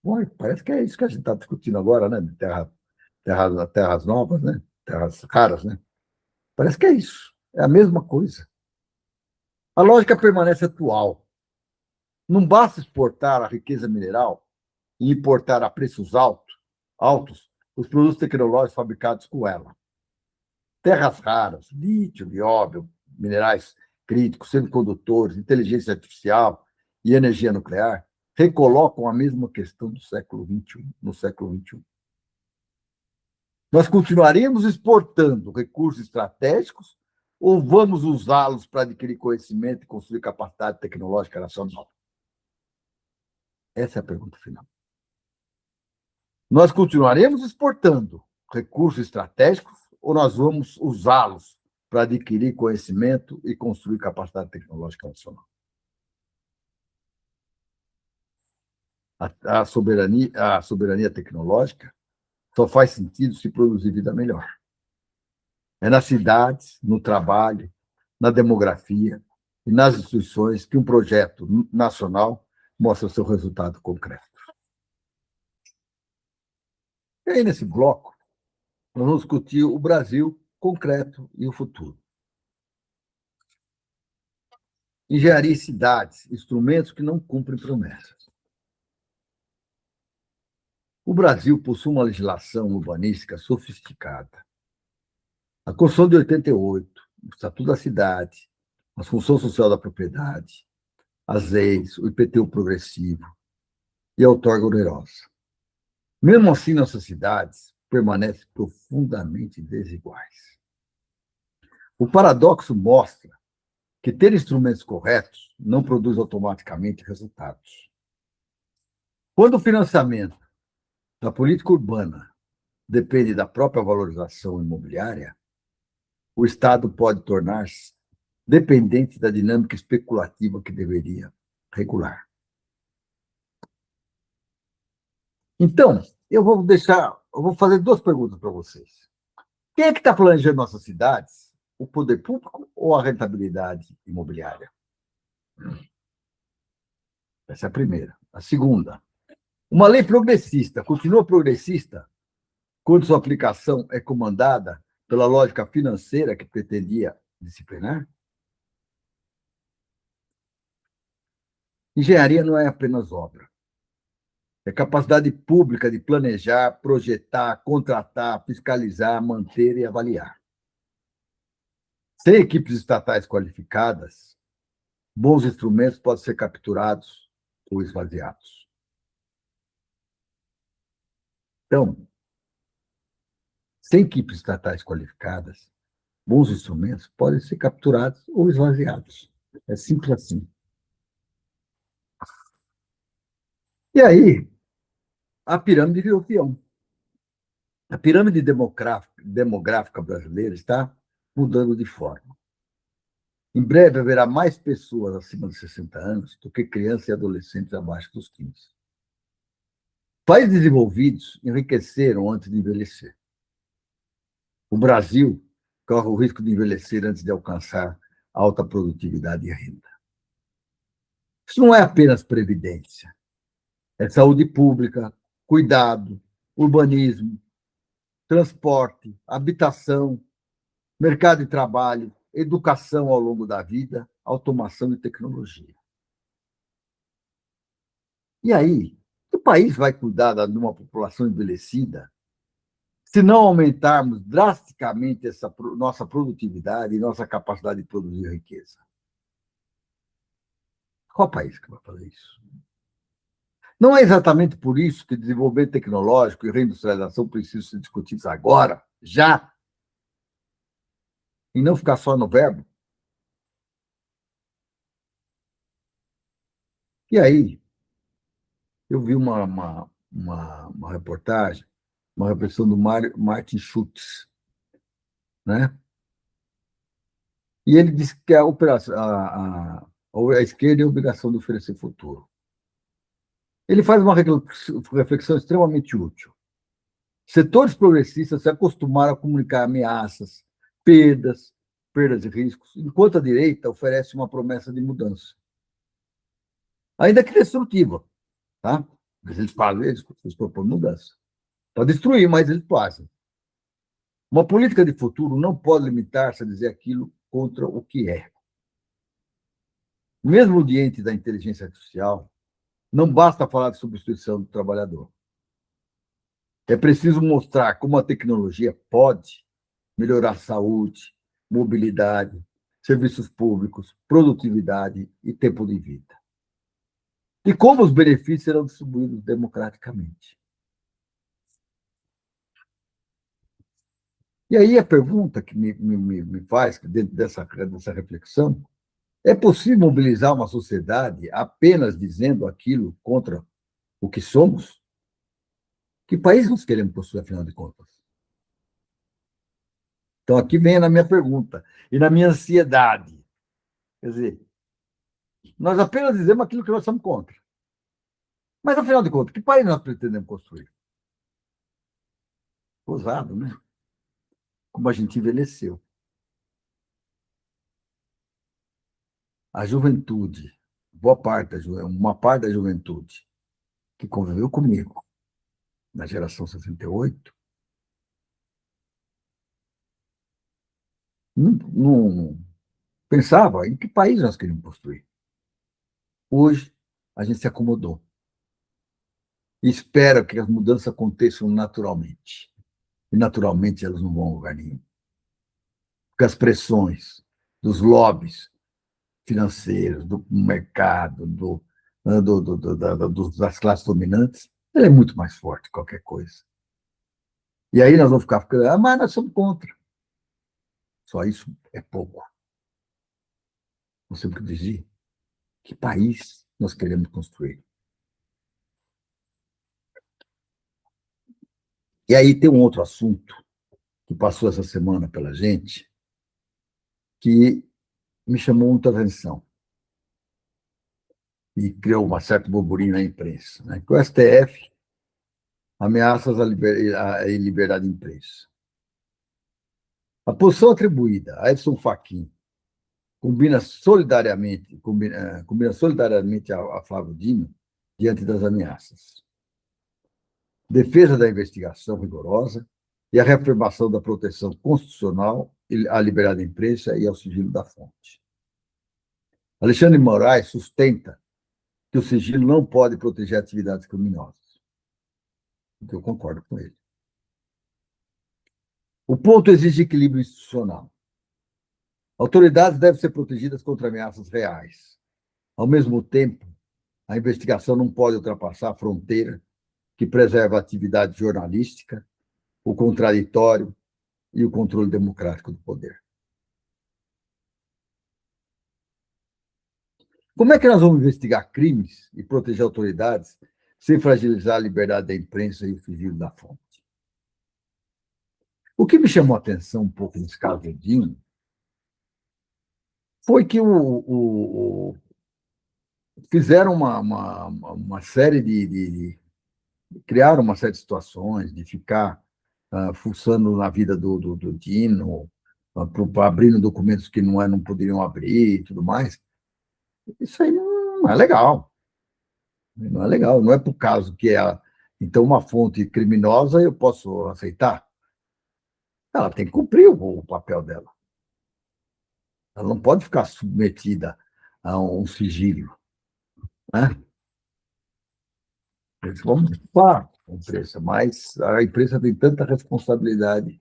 Bom, parece que é isso que a gente está discutindo agora, né? Terras novas, né? Terras raras, né? Parece que é isso. É a mesma coisa. A lógica permanece atual. Não basta exportar a riqueza mineral e importar a preços altos os produtos tecnológicos fabricados com ela. Terras raras, lítio, nióbio, minerais críticos, semicondutores, inteligência artificial e energia nuclear recolocam a mesma questão do século XXI, no século XXI. Nós continuaremos exportando recursos estratégicos ou vamos usá-los para adquirir conhecimento e construir capacidade tecnológica nacional? Essa é a pergunta final. Nós continuaremos exportando recursos estratégicos ou nós vamos usá-los para adquirir conhecimento e construir capacidade tecnológica nacional? A soberania tecnológica só faz sentido se produzir vida melhor. É nas cidades, no trabalho, na demografia e nas instituições que um projeto nacional mostra seu resultado concreto. E aí, nesse bloco, nós vamos discutir o Brasil concreto e o futuro. Engenharia e cidades, instrumentos que não cumprem promessas. O Brasil possui uma legislação urbanística sofisticada. A Constituição de 88, o Estatuto da Cidade, a função social da propriedade, as leis, o IPTU progressivo e a outorga onerosa. Mesmo assim, nossas cidades permanecem profundamente desiguais. O paradoxo mostra que ter instrumentos corretos não produz automaticamente resultados. Quando o financiamento da política urbana depende da própria valorização imobiliária, o Estado pode tornar-se dependente da dinâmica especulativa que deveria regular. Então, eu vou fazer duas perguntas para vocês. Quem é que está planejando nossas cidades? O poder público ou a rentabilidade imobiliária? Essa é a primeira. A segunda, uma lei progressista continua progressista quando sua aplicação é comandada pela lógica financeira que pretendia disciplinar? Engenharia não é apenas obra. É capacidade pública de planejar, projetar, contratar, fiscalizar, manter e avaliar. Sem equipes estatais qualificadas, bons instrumentos podem ser capturados ou esvaziados. Então, sem equipes estatais qualificadas, bons instrumentos podem ser capturados ou esvaziados. É simples assim. E aí, a pirâmide virou peão. A pirâmide demográfica brasileira está mudando de forma. Em breve haverá mais pessoas acima de 60 anos do que crianças e adolescentes abaixo dos 15. Países desenvolvidos enriqueceram antes de envelhecer. O Brasil corre o risco de envelhecer antes de alcançar alta produtividade e renda. Isso não é apenas previdência. É saúde pública, cuidado, urbanismo, transporte, habitação, mercado de trabalho, educação ao longo da vida, automação e tecnologia. E aí, o país vai cuidar de uma população envelhecida se não aumentarmos drasticamente essa nossa produtividade e nossa capacidade de produzir riqueza? Qual país que vai fazer isso? Não é exatamente por isso que desenvolvimento tecnológico e reindustrialização precisam ser discutidos agora, já, e não ficar só no verbo? E aí, eu vi uma reportagem, uma reflexão do Martin Schultz, né? E ele disse que a esquerda é a obrigação de oferecer futuro. Ele faz uma reflexão extremamente útil. Setores progressistas se acostumaram a comunicar ameaças, perdas e riscos, enquanto a direita oferece uma promessa de mudança. Ainda que destrutiva, tá? Mas eles fazem, eles propõem mudança. Para destruir, mas eles fazem. Uma política de futuro não pode limitar-se a dizer aquilo contra o que é. Mesmo diante da inteligência artificial, não basta falar de substituição do trabalhador. É preciso mostrar como a tecnologia pode melhorar saúde, mobilidade, serviços públicos, produtividade e tempo de vida. E como os benefícios serão distribuídos democraticamente. E aí a pergunta que me faz, dentro dessa reflexão, é possível mobilizar uma sociedade apenas dizendo aquilo contra o que somos? Que país nós queremos construir, afinal de contas? Então, aqui vem a minha pergunta e na minha ansiedade. Quer dizer, nós apenas dizemos aquilo que nós somos contra. Mas, afinal de contas, que país nós pretendemos construir? Ousado, né? Como a gente envelheceu. A juventude, uma parte da juventude que conviveu comigo na geração 68, não pensava em que país nós queríamos construir. Hoje, a gente se acomodou. E espera que as mudanças aconteçam naturalmente. E, naturalmente, elas não vão a lugar nenhum. Porque as pressões dos lobbies financeiros, do mercado, das classes dominantes, ela é muito mais forte que qualquer coisa. E aí nós vamos ficar mas nós somos contra. Só isso é pouco. Nós temos que dizer que país nós queremos construir. E aí tem um outro assunto que passou essa semana pela gente, que me chamou muita atenção e criou uma certa burburinho na imprensa, né? Que o STF ameaças à liberdade de imprensa. A posição atribuída a Edson Fachin combina solidariamente a Flávio Dino diante das ameaças. Defesa da investigação rigorosa e a reafirmação da proteção constitucional à liberdade de imprensa e ao sigilo da fonte. Alexandre de Moraes sustenta que o sigilo não pode proteger atividades criminosas. Eu concordo com ele. O ponto exige equilíbrio institucional. Autoridades devem ser protegidas contra ameaças reais. Ao mesmo tempo, a investigação não pode ultrapassar a fronteira que preserva a atividade jornalística, o contraditório e o controle democrático do poder. Como é que nós vamos investigar crimes e proteger autoridades sem fragilizar a liberdade da imprensa e o sigilo da fonte? O que me chamou a atenção um pouco nesse caso do Dino foi que fizeram uma série criaram uma série de situações de ficar fuçando na vida do Dino, abrindo documentos que não poderiam abrir e tudo mais. Isso aí não é legal. Não é legal. Não é por causa que então uma fonte criminosa eu posso aceitar. ela tem que cumprir o papel dela. Ela não pode ficar submetida a um sigilo, né? Vamos falar com a imprensa, mas a imprensa tem tanta responsabilidade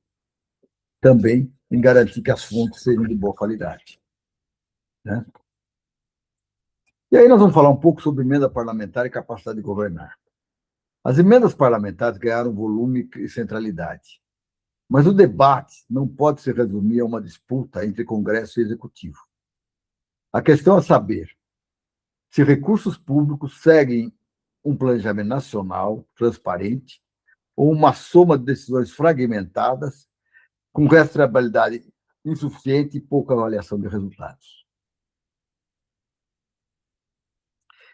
também em garantir que as fontes sejam de boa qualidade, né? E aí nós vamos falar um pouco sobre emenda parlamentar e capacidade de governar. As emendas parlamentares ganharam volume e centralidade, mas o debate não pode se resumir a uma disputa entre Congresso e Executivo. A questão é saber se recursos públicos seguem um planejamento nacional, transparente, ou uma soma de decisões fragmentadas, com rastreabilidade insuficiente e pouca avaliação de resultados.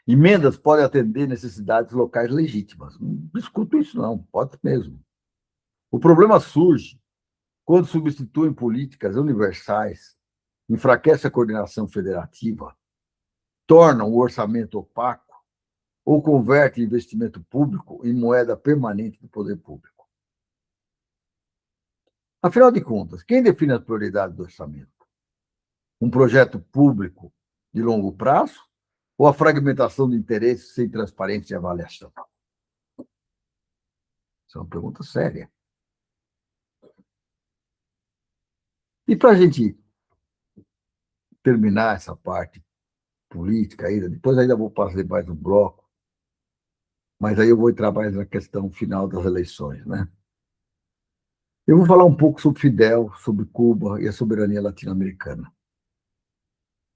Emendas podem atender necessidades locais legítimas. Não discuto isso, não, pode mesmo. O problema surge quando substituem políticas universais, enfraquece a coordenação federativa, tornam o orçamento opaco ou converte investimento público em moeda permanente do poder público. Afinal de contas, quem define as prioridades do orçamento? Um projeto público de longo prazo ou a fragmentação de interesses sem transparência e avaliação? Isso é uma pergunta séria. E para a gente terminar essa parte política ainda, depois ainda vou fazer mais um bloco, mas aí eu vou entrar mais na questão final das eleições, né? Eu vou falar um pouco sobre Fidel, sobre Cuba e a soberania latino-americana.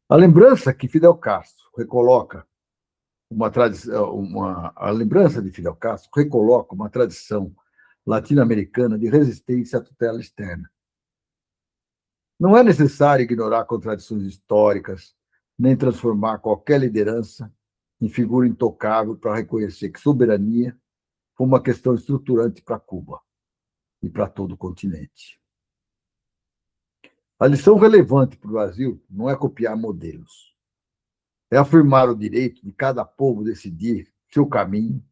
A lembrança que Fidel Castro recoloca a lembrança de Fidel Castro recoloca uma tradição latino-americana de resistência à tutela externa. Não é necessário ignorar contradições históricas, nem transformar qualquer liderança em figura intocável para reconhecer que soberania foi uma questão estruturante para Cuba e para todo o continente. A lição relevante para o Brasil não é copiar modelos, é afirmar o direito de cada povo decidir seu caminho,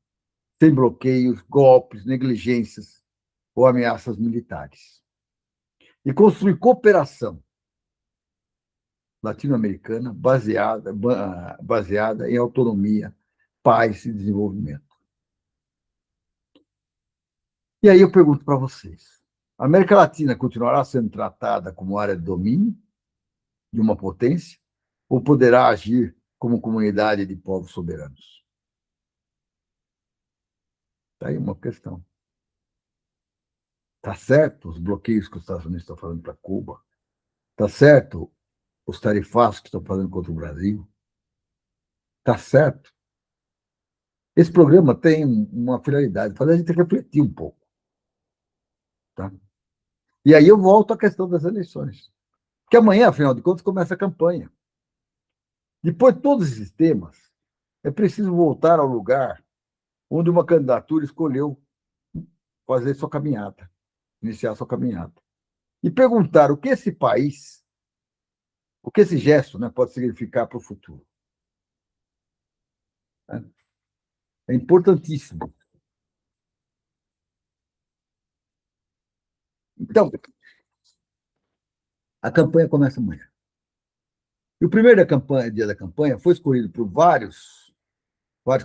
sem bloqueios, golpes, negligências ou ameaças militares. E construir cooperação latino-americana baseada em autonomia, paz e desenvolvimento. E aí eu pergunto para vocês, a América Latina continuará sendo tratada como área de domínio de uma potência ou poderá agir como comunidade de povos soberanos? Está aí uma questão. Está certo os bloqueios que os Estados Unidos estão fazendo para Cuba? Está certo os tarifaços que estão fazendo contra o Brasil? Está certo? Esse programa tem uma finalidade, fazer a gente refletir um pouco. Tá? E aí eu volto à questão das eleições. Porque amanhã, afinal de contas, começa a campanha. Depois de todos esses temas, é preciso voltar ao lugar onde uma candidatura escolheu fazer sua caminhada, iniciar sua caminhada. E perguntar o que esse país, o que esse gesto, né, pode significar para o futuro. É importantíssimo. Então, a campanha começa amanhã. E o primeiro dia da campanha foi escolhido por vários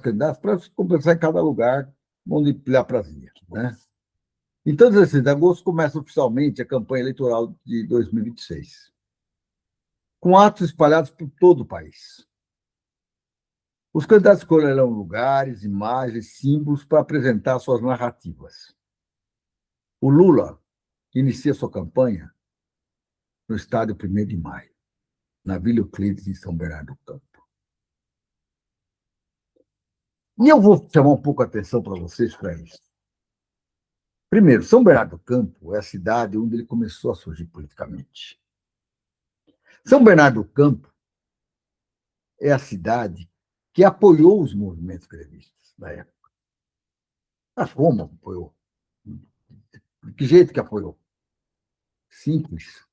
candidatos para conversar em cada lugar onde lhe aprazia, né? Então, 16 de agosto começa oficialmente a campanha eleitoral de 2026, com atos espalhados por todo o país. Os candidatos escolherão lugares, imagens, símbolos para apresentar suas narrativas. O Lula inicia sua campanha no estádio 1º de Maio, na Vila Euclides, em São Bernardo do Campo. E eu vou chamar um pouco a atenção para vocês para isso. Primeiro, São Bernardo do Campo é a cidade onde ele começou a surgir politicamente. São Bernardo do Campo é a cidade que apoiou os movimentos grevistas da época. Ah, como apoiou? De que jeito que apoiou? Simples.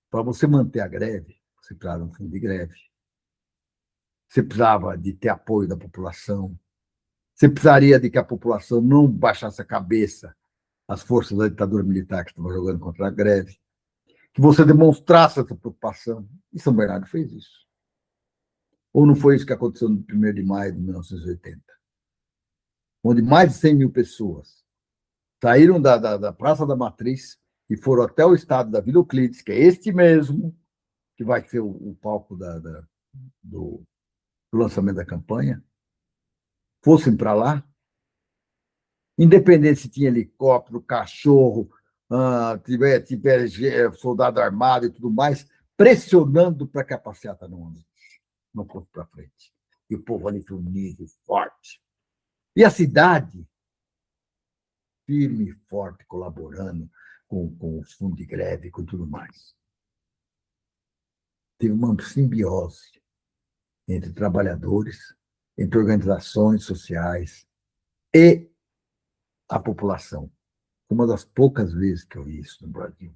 Para você manter a greve, você precisava de um fundo de greve. Você precisava de ter apoio da população. Você precisaria de que a população não baixasse a cabeça as forças da ditadura militar que estavam jogando contra a greve, que você demonstrasse essa preocupação. E São Bernardo fez isso. Ou não foi isso que aconteceu no 1º de maio de 1980? Onde mais de 100 mil pessoas saíram da Praça da Matriz e foram até o estádio da Vila Euclides, que é este mesmo, que vai ser o palco do lançamento da campanha, fossem para lá, independente se tinha helicóptero, cachorro, tiver soldado armado e tudo mais, pressionando para que a passeata não fosse para frente. E o povo ali foi unido, forte. E a cidade, firme e forte, colaborando com os fundos de greve e com tudo mais. Teve uma simbiose entre trabalhadores, entre organizações sociais e a população. Uma das poucas vezes que eu vi isso no Brasil.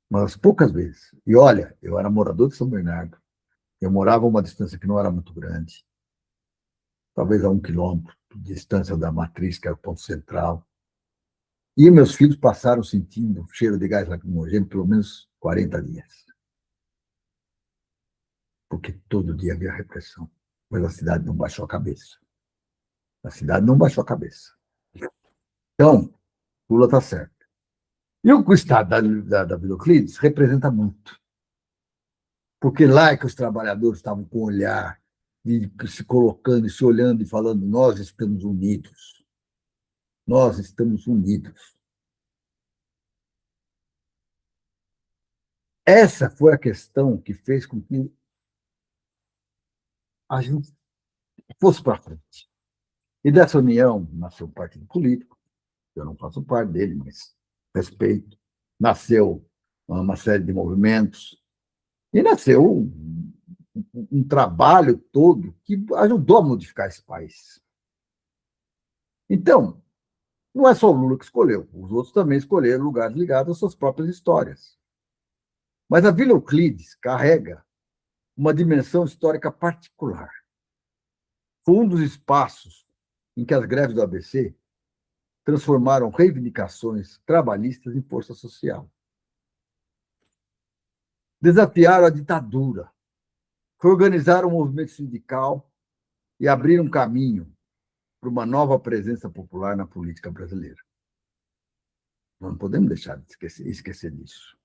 Uma das poucas vezes. E olha, eu era morador de São Bernardo. Eu morava a uma distância que não era muito grande. Talvez a 1 quilômetro de distância da Matriz, que era o ponto central. E meus filhos passaram sentindo o cheiro de gás lacrimogêneo pelo menos 40 dias. Porque todo dia havia repressão. Mas a cidade não baixou a cabeça. A cidade não baixou a cabeça. Então, Lula está certo. E o estado da Vila Euclides representa muito. Porque lá é que os trabalhadores estavam com o olhar, se colocando, se olhando e falando: nós estamos unidos. Nós estamos unidos. Essa foi a questão que fez com que a gente fosse para frente. E dessa união nasceu um partido político, eu não faço parte dele, mas respeito. Nasceu uma série de movimentos e nasceu um trabalho todo que ajudou a modificar esse país. Então, não é só o Lula que escolheu, os outros também escolheram lugares ligados às suas próprias histórias. Mas a Vila Euclides carrega uma dimensão histórica particular. Foi um dos espaços em que as greves do ABC transformaram reivindicações trabalhistas em força social. Desafiaram a ditadura, reorganizaram o movimento sindical e abriram caminho para uma nova presença popular na política brasileira. Nós não podemos deixar de esquecer disso.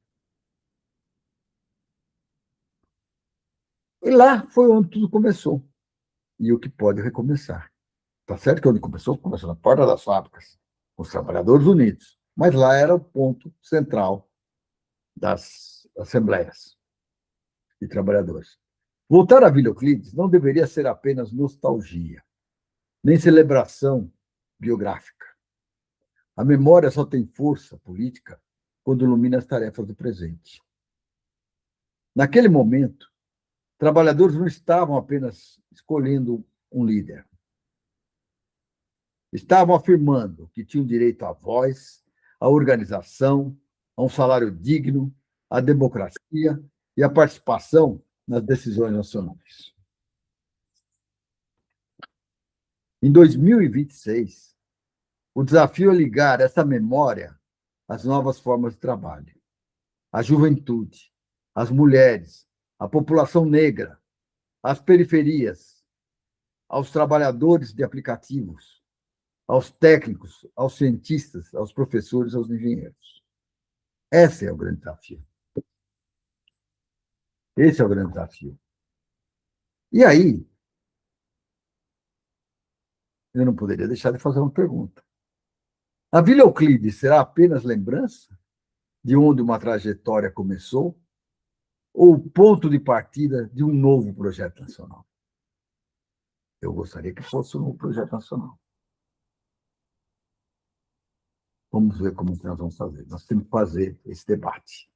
E lá foi onde tudo começou. E o que pode recomeçar. Está certo que onde começou? Começou na porta das fábricas, com os trabalhadores unidos. Mas lá era o ponto central das assembleias de trabalhadores. Voltar à Vila Euclides não deveria ser apenas nostalgia, nem celebração biográfica. A memória só tem força política quando ilumina as tarefas do presente. Naquele momento, trabalhadores não estavam apenas escolhendo um líder. Estavam afirmando que tinham direito à voz, à organização, a um salário digno, à democracia e à participação nas decisões nacionais. Em 2026, o desafio é ligar essa memória às novas formas de trabalho. A juventude, as mulheres, a população negra, as periferias, aos trabalhadores de aplicativos, aos técnicos, aos cientistas, aos professores, aos engenheiros. Esse é o grande desafio. Esse é o grande desafio. E aí, eu não poderia deixar de fazer uma pergunta. A Vila Euclides será apenas lembrança de onde uma trajetória começou ou o ponto de partida de um novo projeto nacional? Eu gostaria que fosse um novo projeto nacional. Vamos ver como nós vamos fazer. Nós temos que fazer esse debate.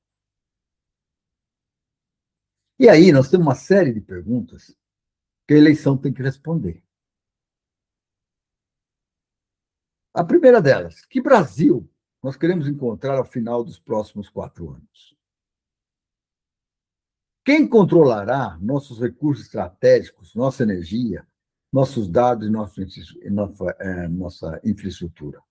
E aí, nós temos uma série de perguntas que a eleição tem que responder. A primeira delas: que Brasil nós queremos encontrar ao final dos próximos 4 anos? Quem controlará nossos recursos estratégicos, nossa energia, nossos dados e nossa infraestrutura.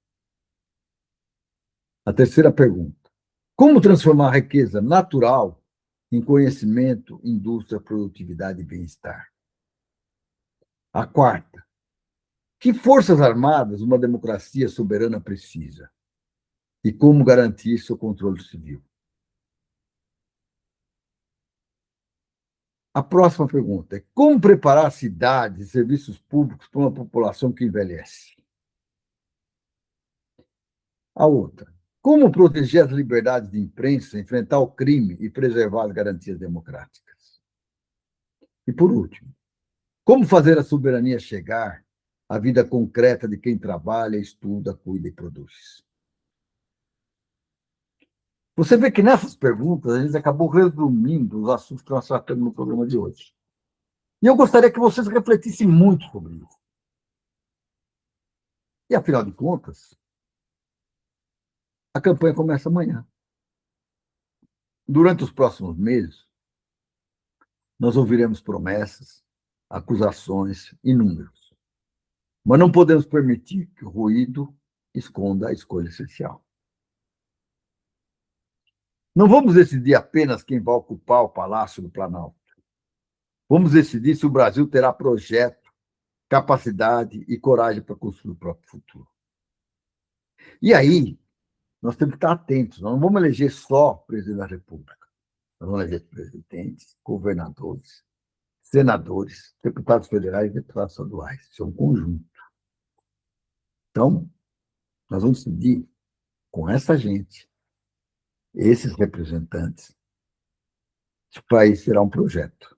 A terceira pergunta: como transformar a riqueza natural em conhecimento, indústria, produtividade e bem-estar? A quarta: que forças armadas uma democracia soberana precisa? E como garantir seu controle civil? A próxima pergunta é: como preparar cidades e serviços públicos para uma população que envelhece? A outra: como proteger as liberdades de imprensa, enfrentar o crime e preservar as garantias democráticas? E, por último, como fazer a soberania chegar à vida concreta de quem trabalha, estuda, cuida e produz? Você vê que nessas perguntas a gente acabou resumindo os assuntos que nós tratamos no programa de hoje. E eu gostaria que vocês refletissem muito sobre isso. E, afinal de contas, a campanha começa amanhã. Durante os próximos meses, nós ouviremos promessas, acusações e números. Mas não podemos permitir que o ruído esconda a escolha essencial. Não vamos decidir apenas quem vai ocupar o Palácio do Planalto. Vamos decidir se o Brasil terá projeto, capacidade e coragem para construir o próprio futuro. E aí, nós temos que estar atentos. Nós não vamos eleger só presidente da República. Nós vamos eleger presidentes, governadores, senadores, deputados federais e deputados estaduais. Isso é um conjunto. Então, nós vamos decidir com essa gente, esses representantes, se o país terá um projeto,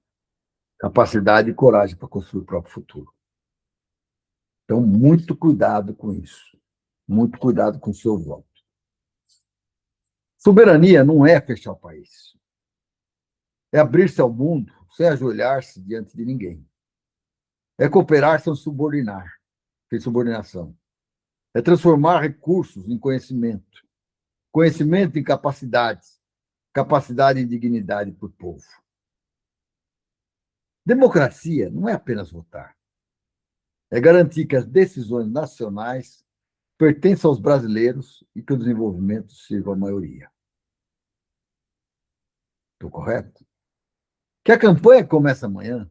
capacidade e coragem para construir o próprio futuro. Então, muito cuidado com isso. Muito cuidado com o seu voto. Soberania não é fechar o país. É abrir-se ao mundo sem ajoelhar-se diante de ninguém. É cooperar sem subordinar, sem subordinação. É transformar recursos em conhecimento. Conhecimento em capacidades. Capacidade em dignidade para o povo. Democracia não é apenas votar. É garantir que as decisões nacionais pertençam aos brasileiros e que o desenvolvimento sirva à maioria. Estou correto? Que a campanha que começa amanhã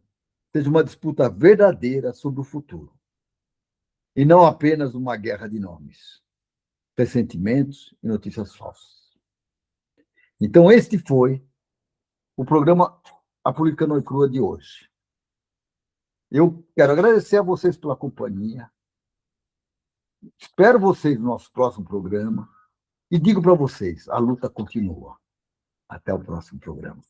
seja uma disputa verdadeira sobre o futuro. E não apenas uma guerra de nomes, ressentimentos e notícias falsas. Então, este foi o programa A Política Nua e Crua de hoje. Eu quero agradecer a vocês pela companhia. Espero vocês no nosso próximo programa. E digo para vocês, a luta continua. Até o próximo programa.